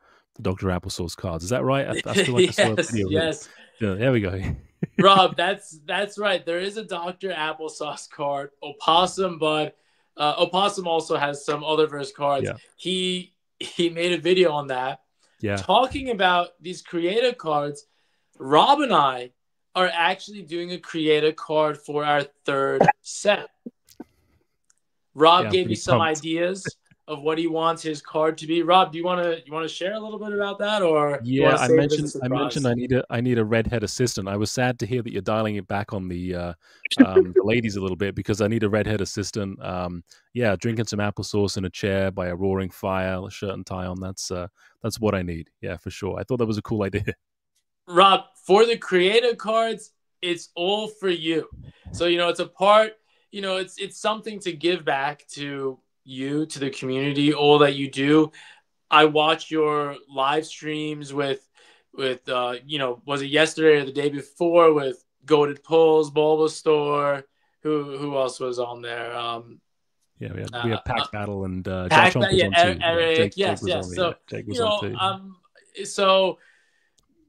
Dr. Applesauce cards. Is that right? I feel like I saw a video. Yes. Yeah, there we go. Rob, that's right. There is a Dr. Applesauce card. Opossum Bud. Opossum also has some Otherverse cards. Yeah. He made a video on that. Yeah. Talking about these creator cards. Rob and I are actually doing a create a card for our third set. Rob gave me some ideas of what he wants his card to be. Rob, do you want to share a little bit about that, or you want to I save it as a mentioned surprise? I need a redhead assistant. I was sad to hear that you're dialing it back on the ladies a little bit, because I need a redhead assistant. Yeah, drinking some applesauce in a chair by a roaring fire, a shirt and tie on. That's what I need. Yeah, for sure. I thought that was a cool idea. Rob, for the creative cards, it's all for you. So, it's a part, it's something to give back to you, to the community, all that you do. I watch your live streams with was it yesterday or the day before with Goated Pulls, Bulbasaur, who else was on there? Yeah, we had Pack Battle and Pack Josh Hump was on too. Eric, Jake was on. So, Jake was on too. So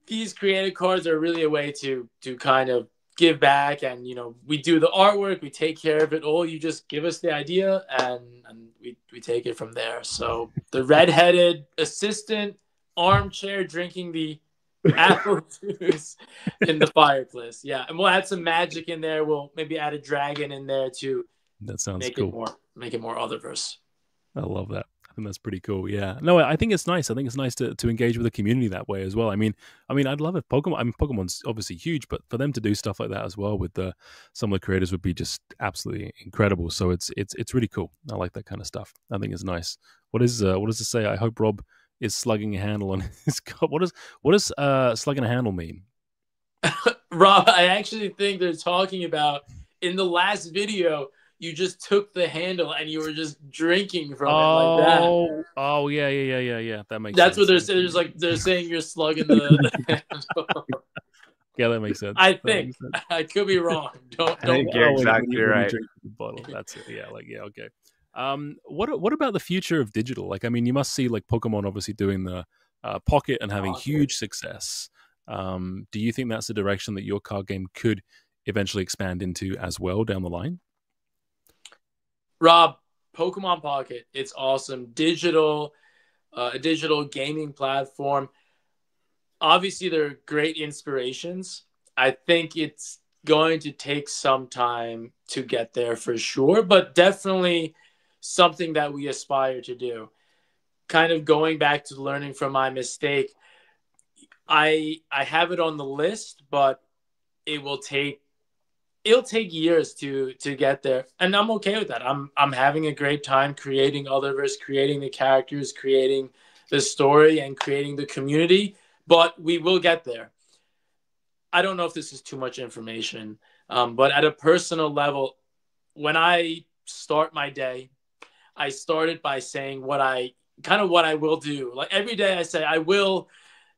these creative cards are really a way to kind of give back, and we do the artwork, we take care of it all. You just give us the idea, and we take it from there. So the redheaded assistant armchair drinking the apple juice in the fireplace. Yeah, and we'll add some magic in there. We'll maybe add a dragon in there to that sounds make cool. Make it more Otherverse. I love that. I think that's pretty cool. Yeah. No, I think it's nice. I think it's nice to engage with the community that way as well. I mean, I'd love it. Pokemon's obviously huge, but for them to do stuff like that as well with some of the creators would be just absolutely incredible. So it's really cool. I like that kind of stuff. I think it's nice. What does it say? I hope Rob is slugging a handle on his cup. What does slugging a handle mean? Rob, I actually think they're talking about in the last video. You just took the handle and you were just drinking from it like that. Oh, yeah. That makes sense. That's what they're saying. They're saying you're slugging the handle. Yeah, that makes sense. I think. I could be wrong. Don't think you're exactly right. Drink the bottle. That's it. Yeah, okay. What about the future of digital? You must see Pokemon obviously doing the Pocket and having huge success. Do you think that's the direction that your card game could eventually expand into as well down the line? Rob, Pokemon Pocket, it's awesome. A digital gaming platform. Obviously, they're great inspirations. I think it's going to take some time to get there for sure, but definitely something that we aspire to do. Kind of going back to learning from my mistake, I have it on the list, but it'll take years to get there, and I'm okay with that. I'm having a great time creating Otherverse, creating the characters, creating the story, and creating the community. But we will get there. I don't know if this is too much information, but at a personal level, when I start my day, I start it by saying what I will do. Like every day, I say I will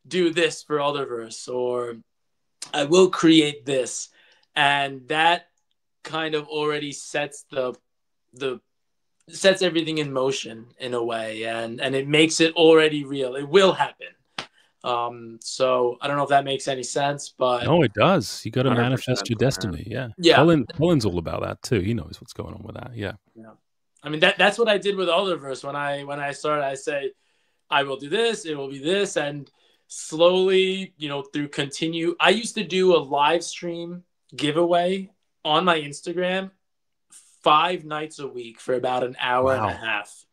do this for Otherverse, or I will create this. And that kind of already sets sets everything in motion in a way, and it makes it already real. It will happen. So I don't know if that makes any sense, but no, it does. You got to manifest your destiny. Yeah. Colin's all about that too. He knows what's going on with that. Yeah. I mean that's what I did with Otherverse when I started. I say I will do this. It will be this, and slowly, through continue. I used to do a live stream giveaway on my Instagram 5 nights a week for about an hour and a half.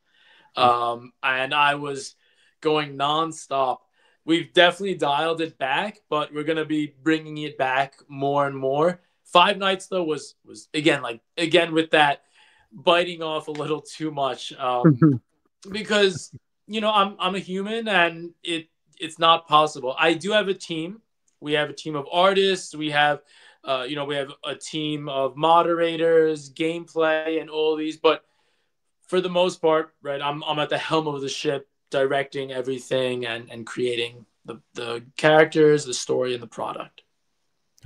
And I was going nonstop. We've definitely dialed it back, but we're going to be bringing it back more and more. 5 nights though was again with that biting off a little too much, because I'm a human and it's not possible. I do have a team. We have a team of artists. We have we have a team of moderators, gameplay, and all these. But for the most part, right, I'm at the helm of the ship, directing everything and creating the characters, the story, and the product.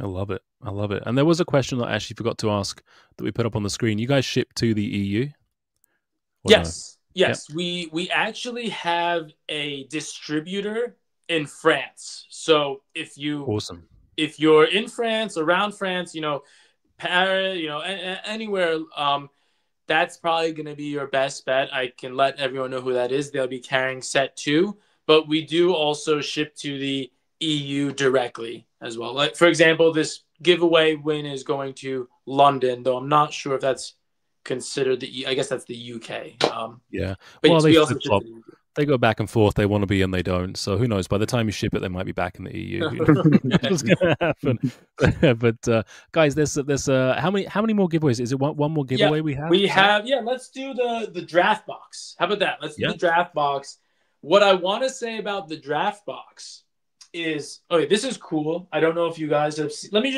I love it. And there was a question that I actually forgot to ask that we put up on the screen. You guys ship to the EU? Yes. Yep. We actually have a distributor in France. So if you're in France, around France, Paris, anywhere, that's probably going to be your best bet. I can let everyone know who that is. They'll be carrying set 2, but we do also ship to the EU directly as well. Like, for example, this giveaway win is going to London, though I'm not sure if that's considered I guess that's the UK. Yeah. But Well, yes, they we also flip ship flop. to the UK. They go back and forth. They want to be and they don't. So who knows? By the time you ship it, they might be back in the EU. Who knows what's going to happen? But guys, there's how many more giveaways? Is it one more giveaway we have? Let's do the draft box. How about that? Let's do Yeah. the draft box. What I want to say about the draft box is, okay, this is cool. I don't know if you guys have seen. Do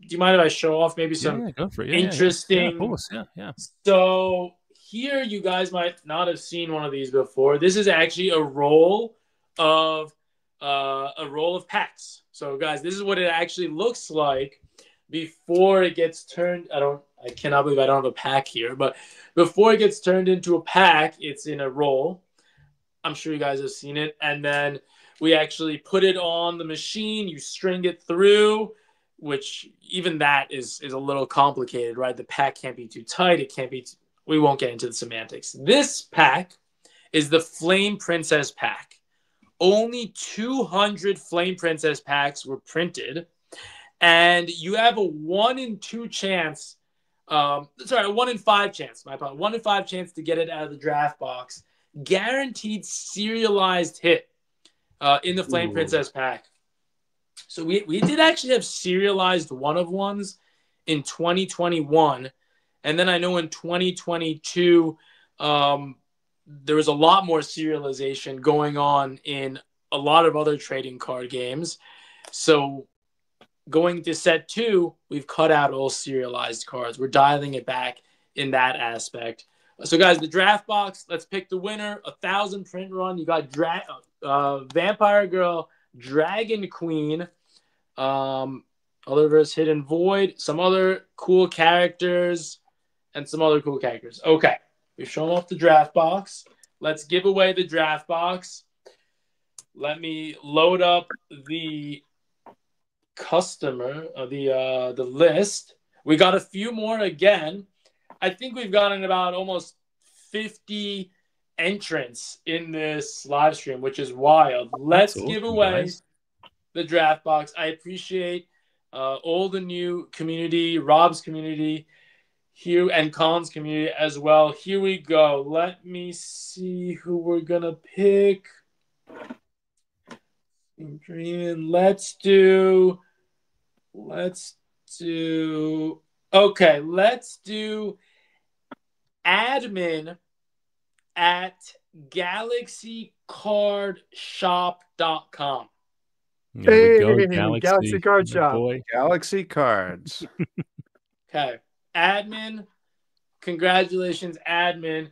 you mind if I show off maybe some go for it. interesting? Yeah, of course. Yeah. So here, you guys might not have seen one of these before. This is actually a roll of packs. So guys, this is what it actually looks like before it gets turned. I cannot believe I don't have a pack here, but before it gets turned into a pack, it's in a roll. I'm sure you guys have seen it. And then we actually put it on the machine. You string it through, which even that is a little complicated, right? The pack can't be too tight. It can't be we won't get into the semantics. This pack is the Flame Princess pack. Only 200 Flame Princess packs were printed, and you have a 1 in 2 chance. A 1 in 5 chance. My apologies. 1 in 5 chance to get it out of the draft box. Guaranteed serialized hit in the Flame Princess pack. So we did actually have serialized one of ones in 2021. And then I know in 2022, there was a lot more serialization going on in a lot of other trading card games. So going to set 2, we've cut out all serialized cards. We're dialing it back in that aspect. So guys, the draft box, let's pick the winner. 1,000 print run. You got Vampire Girl, Dragon Queen, Otherverse Hidden Void, some other cool characters, and some other cool characters. Okay, we've shown off the draft box. Let's give away the draft box. Let me load up the customer, the list. We got a few more again. I think we've gotten about almost 50 entrants in this live stream, which is wild. Let's give away the draft box. I appreciate all the new community, Rob's community, here and Colin's community as well. Here we go. Let me see who we're gonna pick. Let's do admin at galaxycardshop.com. There we go. Galaxy Card Shop. Boy. Galaxy Cards. Okay. Admin. Congratulations, admin.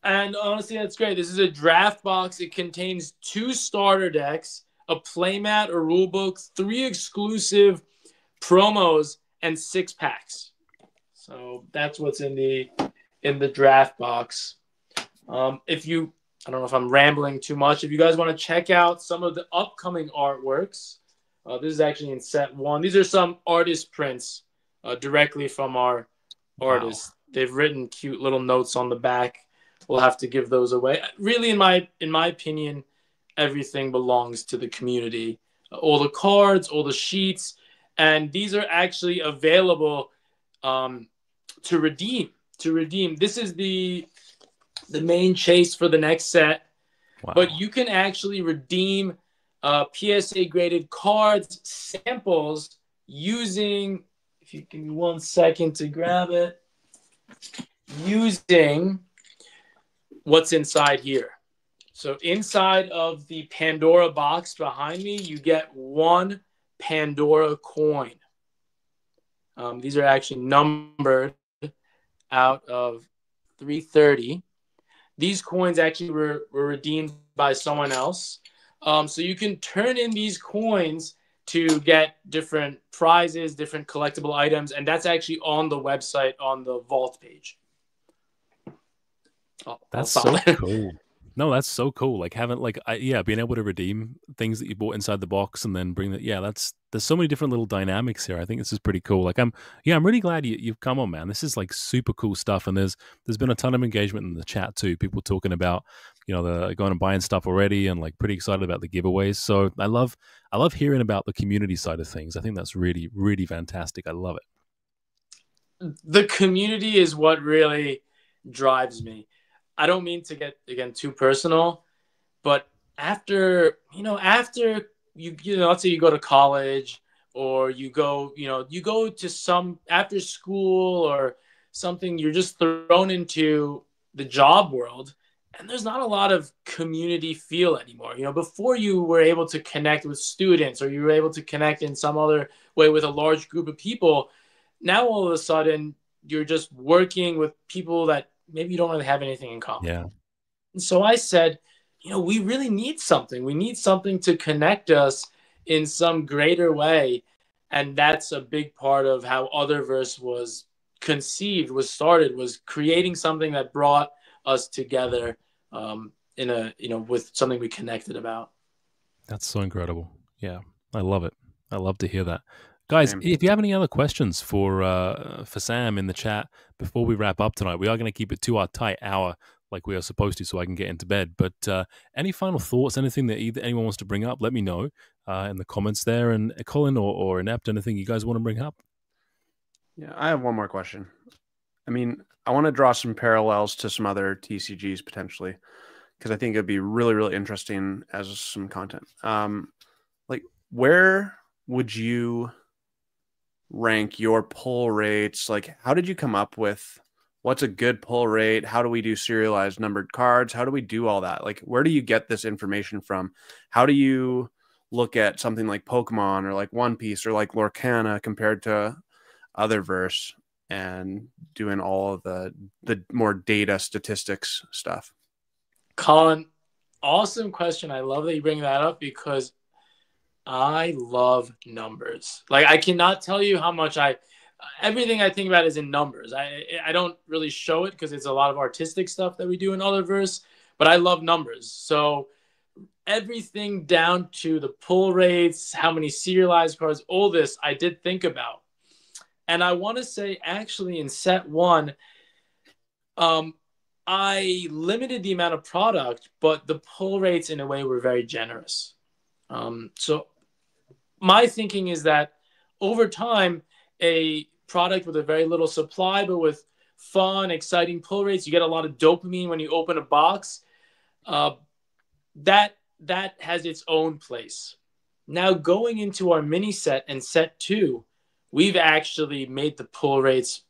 And honestly, that's great. This is a draft box. It contains 2 starter decks, a playmat, a rulebook, 3 exclusive promos, and 6 packs. So that's what's in the draft box. I don't know if I'm rambling too much. If you guys want to check out some of the upcoming artworks, this is actually in set 1. These are some artist prints directly from our artists. Wow. They've written cute little notes on the back. We'll have to give those away. Really, in my opinion, everything belongs to the community. All the cards, all the sheets, and these are actually available to redeem. This is the main chase for the next set. Wow. But you can actually redeem PSA graded cards, samples, using, if you give me 1 second to grab it, using what's inside here. So inside of the Pandora box behind me, you get 1 Pandora coin. These are actually numbered out of 330. These coins actually were redeemed by someone else. So you can turn in these coins to get different prizes, different collectible items, and that's actually on the website on the vault page. That's so cool. No, that's so cool. Like having being able to redeem things that you bought inside the box and then bring that. Yeah, that's there's so many different little dynamics here. I think this is pretty cool. Like I'm really glad you've come on, man. This is like super cool stuff. And there's been a ton of engagement in the chat too. People talking about, the going and buying stuff already and like pretty excited about the giveaways. So I love hearing about the community side of things. I think that's really, really fantastic. I love it. The community is what really drives me. I don't mean to get, again, too personal, but after let's say you go to college or you go to some after school or something, you're just thrown into the job world and there's not a lot of community feel anymore. Before you were able to connect with students or you were able to connect in some other way with a large group of people. Now, all of a sudden, you're just working with people that maybe you don't really have anything in common. Yeah. And so I said, we really need something. We need something to connect us in some greater way. And that's a big part of how Otherverse was conceived, was started, was creating something that brought us together with something we connected about. That's so incredible. Yeah, I love it. I love to hear that. Guys, if you have any other questions for Sam in the chat before we wrap up tonight, we are going to keep it to our tight hour like we are supposed to so I can get into bed. But any final thoughts, anything that anyone wants to bring up, let me know in the comments there. And Colin or Inept, anything you guys want to bring up? Yeah, I have one more question. I mean, I want to draw some parallels to some other TCGs potentially, because I think it'd be really, really interesting as some content. Like, where would you rank your pull rates? Like, how did you come up with what's a good pull rate? How do we do serialized numbered cards? How do we do all that? Like, where do you get this information from? How do you look at something like Pokemon or like One Piece or like Lorcana compared to Otherverse and doing all of the more data statistics stuff? Colin, awesome question. I love that you bring that up because I love numbers. Like, I cannot tell you how much everything I think about is in numbers. I don't really show it because it's a lot of artistic stuff that we do in Otherverse, but I love numbers. So everything down to the pull rates, how many serialized cards, all this I did think about. And I want to say, actually, in set one, I limited the amount of product, but the pull rates in a way were very generous. So my thinking is that over time, a product with a very little supply, but with fun, exciting pull rates, you get a lot of dopamine when you open a box. That has its own place. Now, going into our mini set and set two, we've actually made the pull rates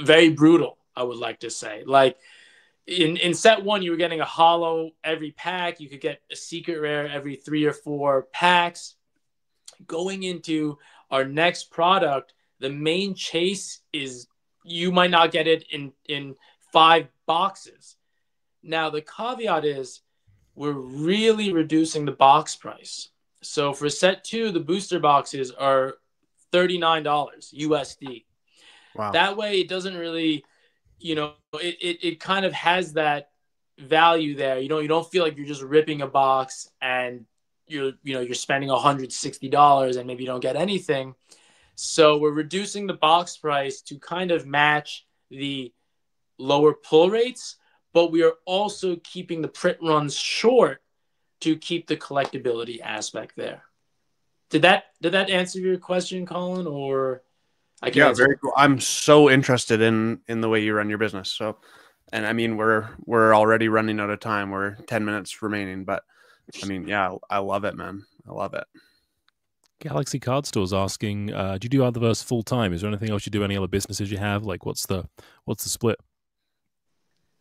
very brutal, I would like to say. Like in set one, you were getting a holo every pack. You could get a secret rare every 3 or 4 packs. Going into our next product, the main chase is you might not get it in 5 boxes. Now, the caveat is we're really reducing the box price. So for set 2, the booster boxes are $39 USD. Wow. That way it doesn't really, it kind of has that value there. You don't feel like you're just ripping a box and you're spending $160 and maybe you don't get anything. So we're reducing the box price to kind of match the lower pull rates, but we are also keeping the print runs short to keep the collectability aspect there. Did that answer your question, Colin? Or I can answer. Very cool. I'm so interested in the way you run your business. So, and I mean, we're already running out of time. We're 10 minutes remaining, but I mean, yeah, I love it, man. I love it. Galaxy Card Store's asking, do you do Otherverse full time? Is there anything else you do? Any other businesses you have? Like, what's the split?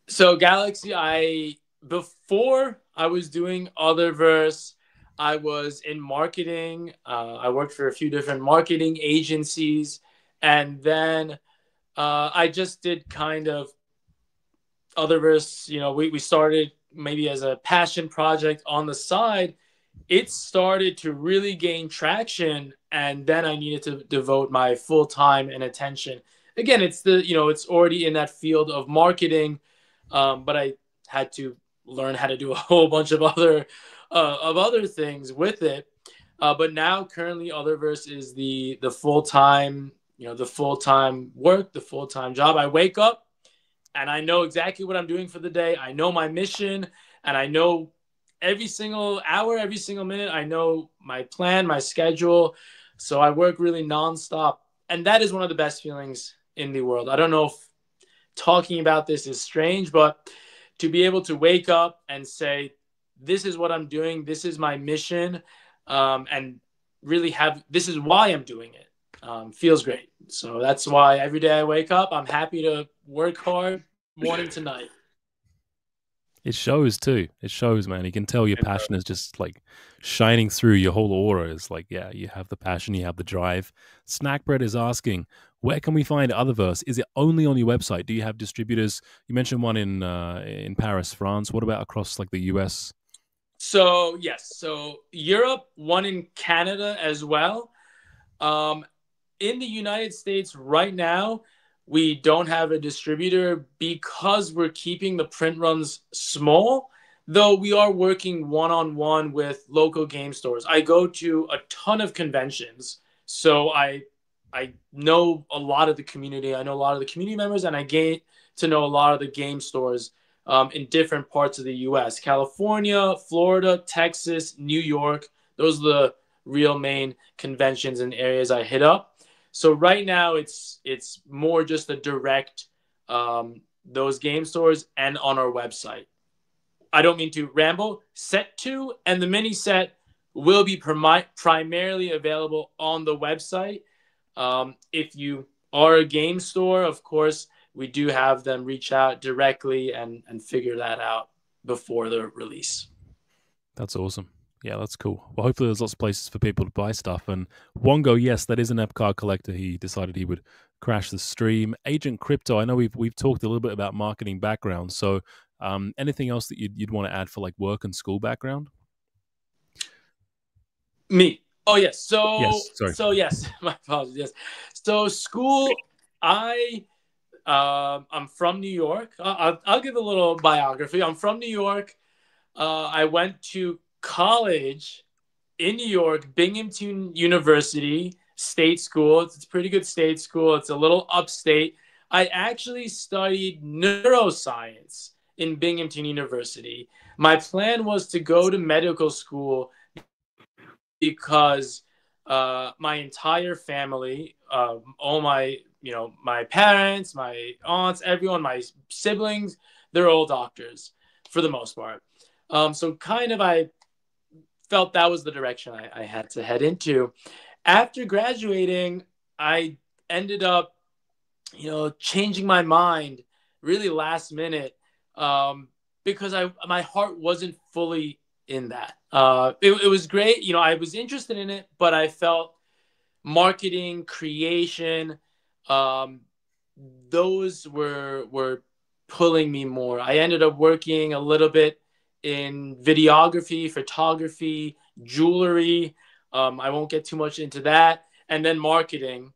So Galaxy, before I was doing Otherverse, I was in marketing. I worked for a few different marketing agencies, and then I just did kind of Otherverse. We started maybe as a passion project on the side. It started to really gain traction, and then I needed to devote my full time and attention. Again, it's it's already in that field of marketing, but I had to learn how to do a whole bunch of other things with it. But now currently Otherverse is the full-time, the full-time work, the full-time job. I wake up and I know exactly what I'm doing for the day. I know my mission, and I know every single hour, every single minute. I know my plan, my schedule. So I work really nonstop. And that is one of the best feelings in the world. I don't know if talking about this is strange, but to be able to wake up and say, this is what I'm doing, this is my mission, and really this is why I'm doing it, feels great. So that's why every day I wake up, I'm happy to work hard morning to night. It shows too. It shows, man. You can tell your passion is just like shining through. Your whole aura is like, yeah, you have the passion, you have the drive. Snackbread is asking, where can we find Otherverse? Is it only on your website? Do you have distributors? You mentioned one in Paris, France. What about across like the US? So yes, so Europe, one in Canada as well. In the United States right now, we don't have a distributor because we're keeping the print runs small, though we are working one-on-one with local game stores. I go to a ton of conventions, so I know a lot of the community. I know a lot of the community members, and I get to know a lot of the game stores in different parts of the U.S. California, Florida, Texas, New York. Those are the real main conventions and areas I hit up. So right now it's more just a direct those game stores and on our website. I don't mean to ramble. Set 2 and the mini set will be primarily available on the website. If you are a game store, of course, we do have them reach out directly and figure that out before the release. That's awesome. Yeah, that's cool. Well, hopefully there's lots of places for people to buy stuff. And Wongo, yes, that is an Ep card collector. He decided he would crash the stream. Agent Crypto, I know we've talked a little bit about marketing background. So anything else that you'd want to add for like work and school background? Me. Oh, yes. Yes, my apologies. Yes. So school, I'm from New York. I'll give a little biography. I'm from New York. I went to college in New York, Binghamton University, state school. It's a pretty good state school. It's a little upstate. I actually studied neuroscience in Binghamton University. My plan was to go to medical school because my entire family, all my my parents, my aunts, everyone, my siblings, they're all doctors for the most part. So kind of I felt that was the direction I had to head into. After graduating, I ended up, changing my mind really last minute because my heart wasn't fully in that. It was great. I was interested in it, but I felt marketing, creation, those were pulling me more. I ended up working a little bit in videography, photography, jewelry. I won't get too much into that. And then marketing,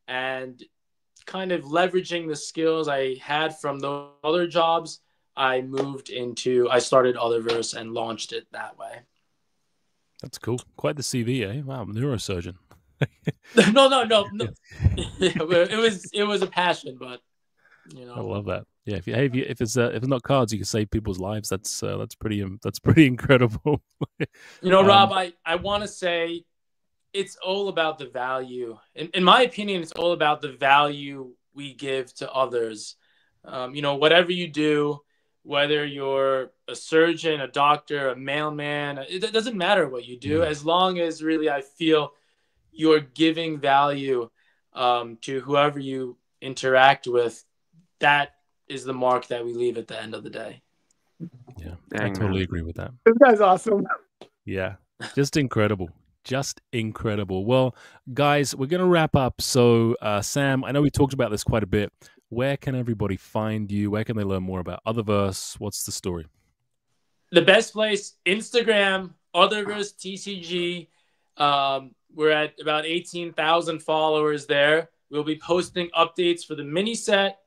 and kind of leveraging the skills I had from those other jobs. I started Otherverse and launched it that way. That's cool. Quite the CV, eh? Wow, neurosurgeon. No. It was a passion, but I love that. Yeah, if it's not cards, you can save people's lives. That's pretty incredible. Rob, I want to say it's all about the value. In my opinion, it's all about the value we give to others. Whatever you do, whether you're a surgeon, a doctor, a mailman, it doesn't matter what you do, as long as really I feel you're giving value to whoever you interact with. That is the mark that we leave at the end of the day. Yeah, I totally agree with that. This guy's awesome. Yeah, just incredible. Just incredible. Well, guys, we're going to wrap up. So, Sam, I know we talked about this quite a bit. Where can everybody find you? Where can they learn more about Otherverse? What's the story? The best place, Instagram, Otherverse TCG. We're at about 18,000 followers there. We'll be posting updates for the mini set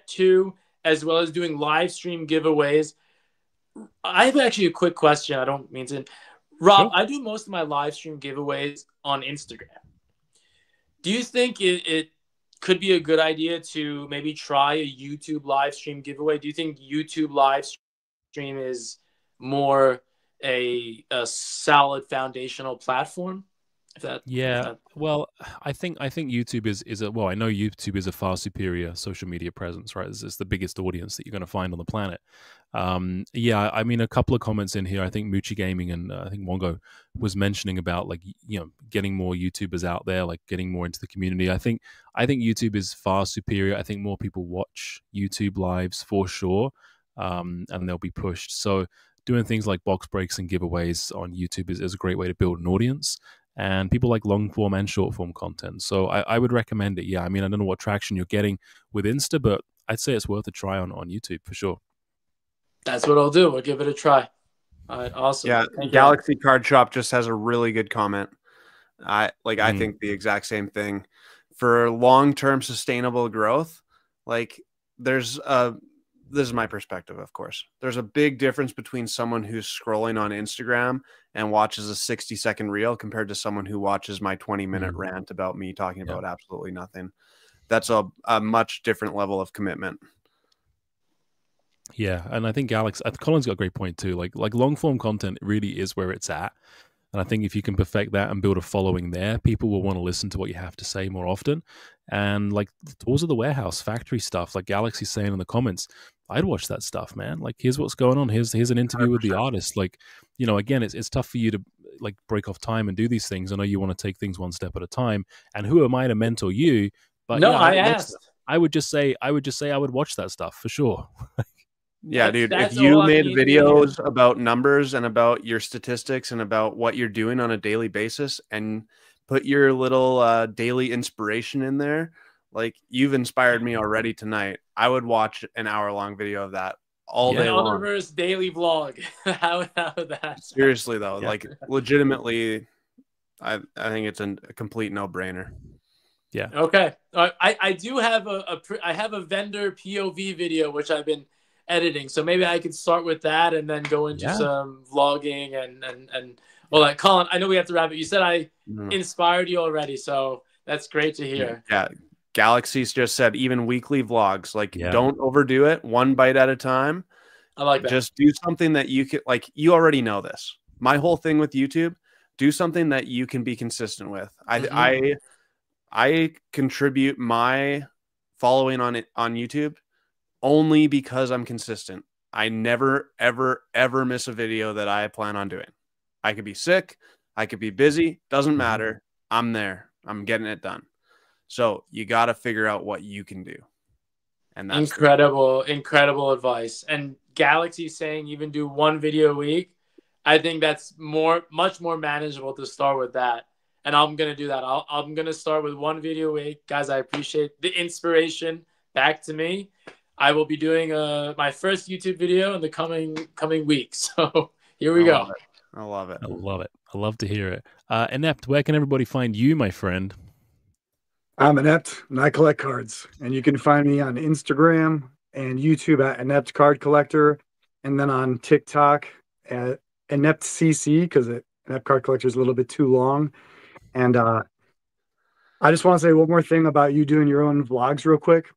2, as well as doing live stream giveaways. I have actually a quick question. I don't mean to. Rob, Sure. I do most of my live stream giveaways on Instagram. Do you think it could be a good idea to maybe try a YouTube live stream giveaway? Do you think YouTube live stream is more a solid foundational platform? Yeah, well, I think YouTube is a well, I know YouTube is a far superior social media presence, right? It's the biggest audience that you're going to find on the planet. Yeah, I mean, a couple of comments in here. I think Moochie Gaming and I think Mongo was mentioning about like getting more YouTubers out there, like getting more into the community. I think YouTube is far superior. I think more people watch YouTube lives for sure, and they'll be pushed. So doing things like box breaks and giveaways on YouTube is a great way to build an audience. And people like long form and short form content. So I would recommend it. Yeah, I mean, I don't know what traction you're getting with Insta, but I'd say it's worth a try on YouTube for sure. That's what I'll do. I'll give it a try. All right, awesome. Yeah, Galaxy Card Shop just has a really good comment. I think the exact same thing. For long-term sustainable growth, like this is my perspective, of course. There's a big difference between someone who's scrolling on Instagram and watches a 60-second reel compared to someone who watches my 20-minute rant about me talking about absolutely nothing. That's a much different level of commitment. Yeah, and I think Colin's got a great point too. Like long form content really is where it's at. And I think if you can perfect that and build a following there, people will want to listen to what you have to say more often. And like the tours of the warehouse, factory stuff, like Galaxy's saying in the comments, I'd watch that stuff, man. Like, here's what's going on. Here's an interview 100%. With the artist. Like, again, it's tough for you to like break off time and do these things. I know you want to take things one step at a time. And who am I to mentor you? But no, I asked. I would just say I would watch that stuff for sure. Yeah, dude, if you made videos about numbers and about your statistics and about what you're doing on a daily basis and put your little daily inspiration in there, like you've inspired me already tonight. I would watch an hour-long video of that all day long. Otherverse daily vlog. How that? Seriously, though, like legitimately, I think it's a complete no-brainer. Yeah. Okay. I do have I have a vendor POV video, which I've been editing, so maybe I could start with that and then go into some vlogging and all that. Colin, I know we have to wrap it. You said I inspired you already, so that's great to hear. Yeah, Galaxy's just said even weekly vlogs, like don't overdo it, one bite at a time. I like that. Just do something that you can, like, you already know this. My whole thing with YouTube, do something that you can be consistent with. I contribute my following on YouTube only because I'm consistent. I never, ever, ever miss a video that I plan on doing. I could be sick. I could be busy. Doesn't matter. I'm there. I'm getting it done. So you got to figure out what you can do. And that's incredible advice. And Galaxy saying even do one video a week. I think that's much more manageable to start with that. And I'm going to do that. I'm going to start with one video a week. Guys, I appreciate the inspiration back to me. I will be doing my first YouTube video in the coming weeks. So here we go. I love it. I love it. I love to hear it. Inept, where can everybody find you, my friend? I'm Inept, and I collect cards. And you can find me on Instagram and YouTube at Inept Card Collector, and then on TikTok at Inept CC, because Inept Card Collector is a little bit too long. And I just want to say one more thing about you doing your own vlogs real quick.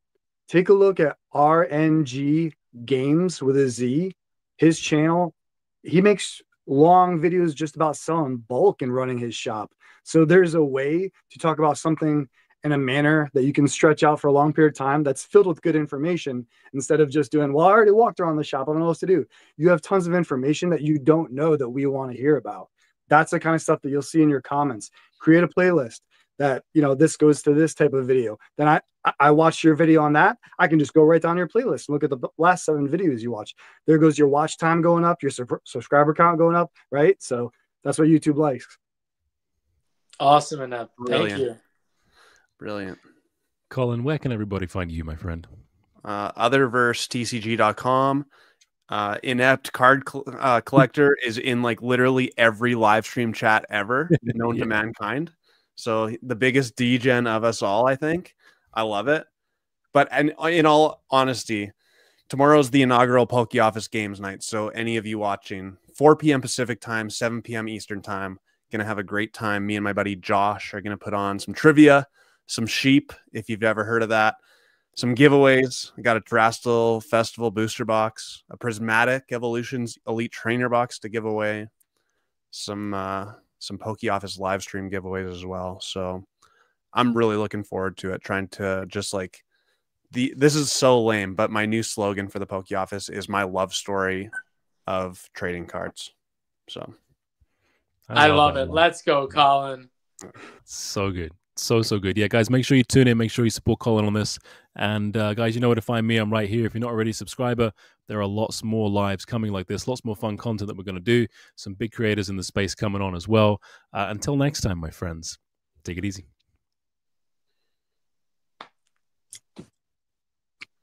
Take a look at RNG Games with a Z. His channel, he makes long videos just about selling bulk and running his shop. So there's a way to talk about something in a manner that you can stretch out for a long period of time that's filled with good information, instead of just doing, well, I already walked around the shop, I don't know what to do. You have tons of information that you don't know that we want to hear about. That's the kind of stuff that you'll see in your comments. Create a playlist that, this goes to this type of video. Then I watch your video on that. I can just go right down your playlist and look at the last 7 videos you watch. There goes your watch time going up, your subscriber count going up, right? So that's what YouTube likes. Awesome enough. Thank you. Brilliant. Colin, where can everybody find you, my friend? Otherverse.tcg.com. Inept Card Collector is in like literally every live stream chat ever known to mankind. So the biggest degen of us all, I think. I love it. But in all honesty, tomorrow's the inaugural Poké Office Games night. So any of you watching, 4 p.m. Pacific time, 7 p.m. Eastern time. Gonna have a great time. Me and my buddy Josh are gonna put on some trivia, some sheep, if you've ever heard of that, some giveaways. I got a Drastil Festival booster box, a Prismatic Evolutions Elite Trainer box to give away, some Poke Office live stream giveaways as well. So I'm really looking forward to it. Trying to just like this is so lame, but my new slogan for the Poke Office is my love story of trading cards. So I love it. Let's go, Colin. So good. So good. Yeah, guys, make sure you tune in. Make sure you support Colin on this. And guys, you know where to find me. I'm right here. If you're not already a subscriber, there are lots more lives coming like this, lots more fun content that we're going to do. Some big creators in the space coming on as well. Until next time, my friends, take it easy.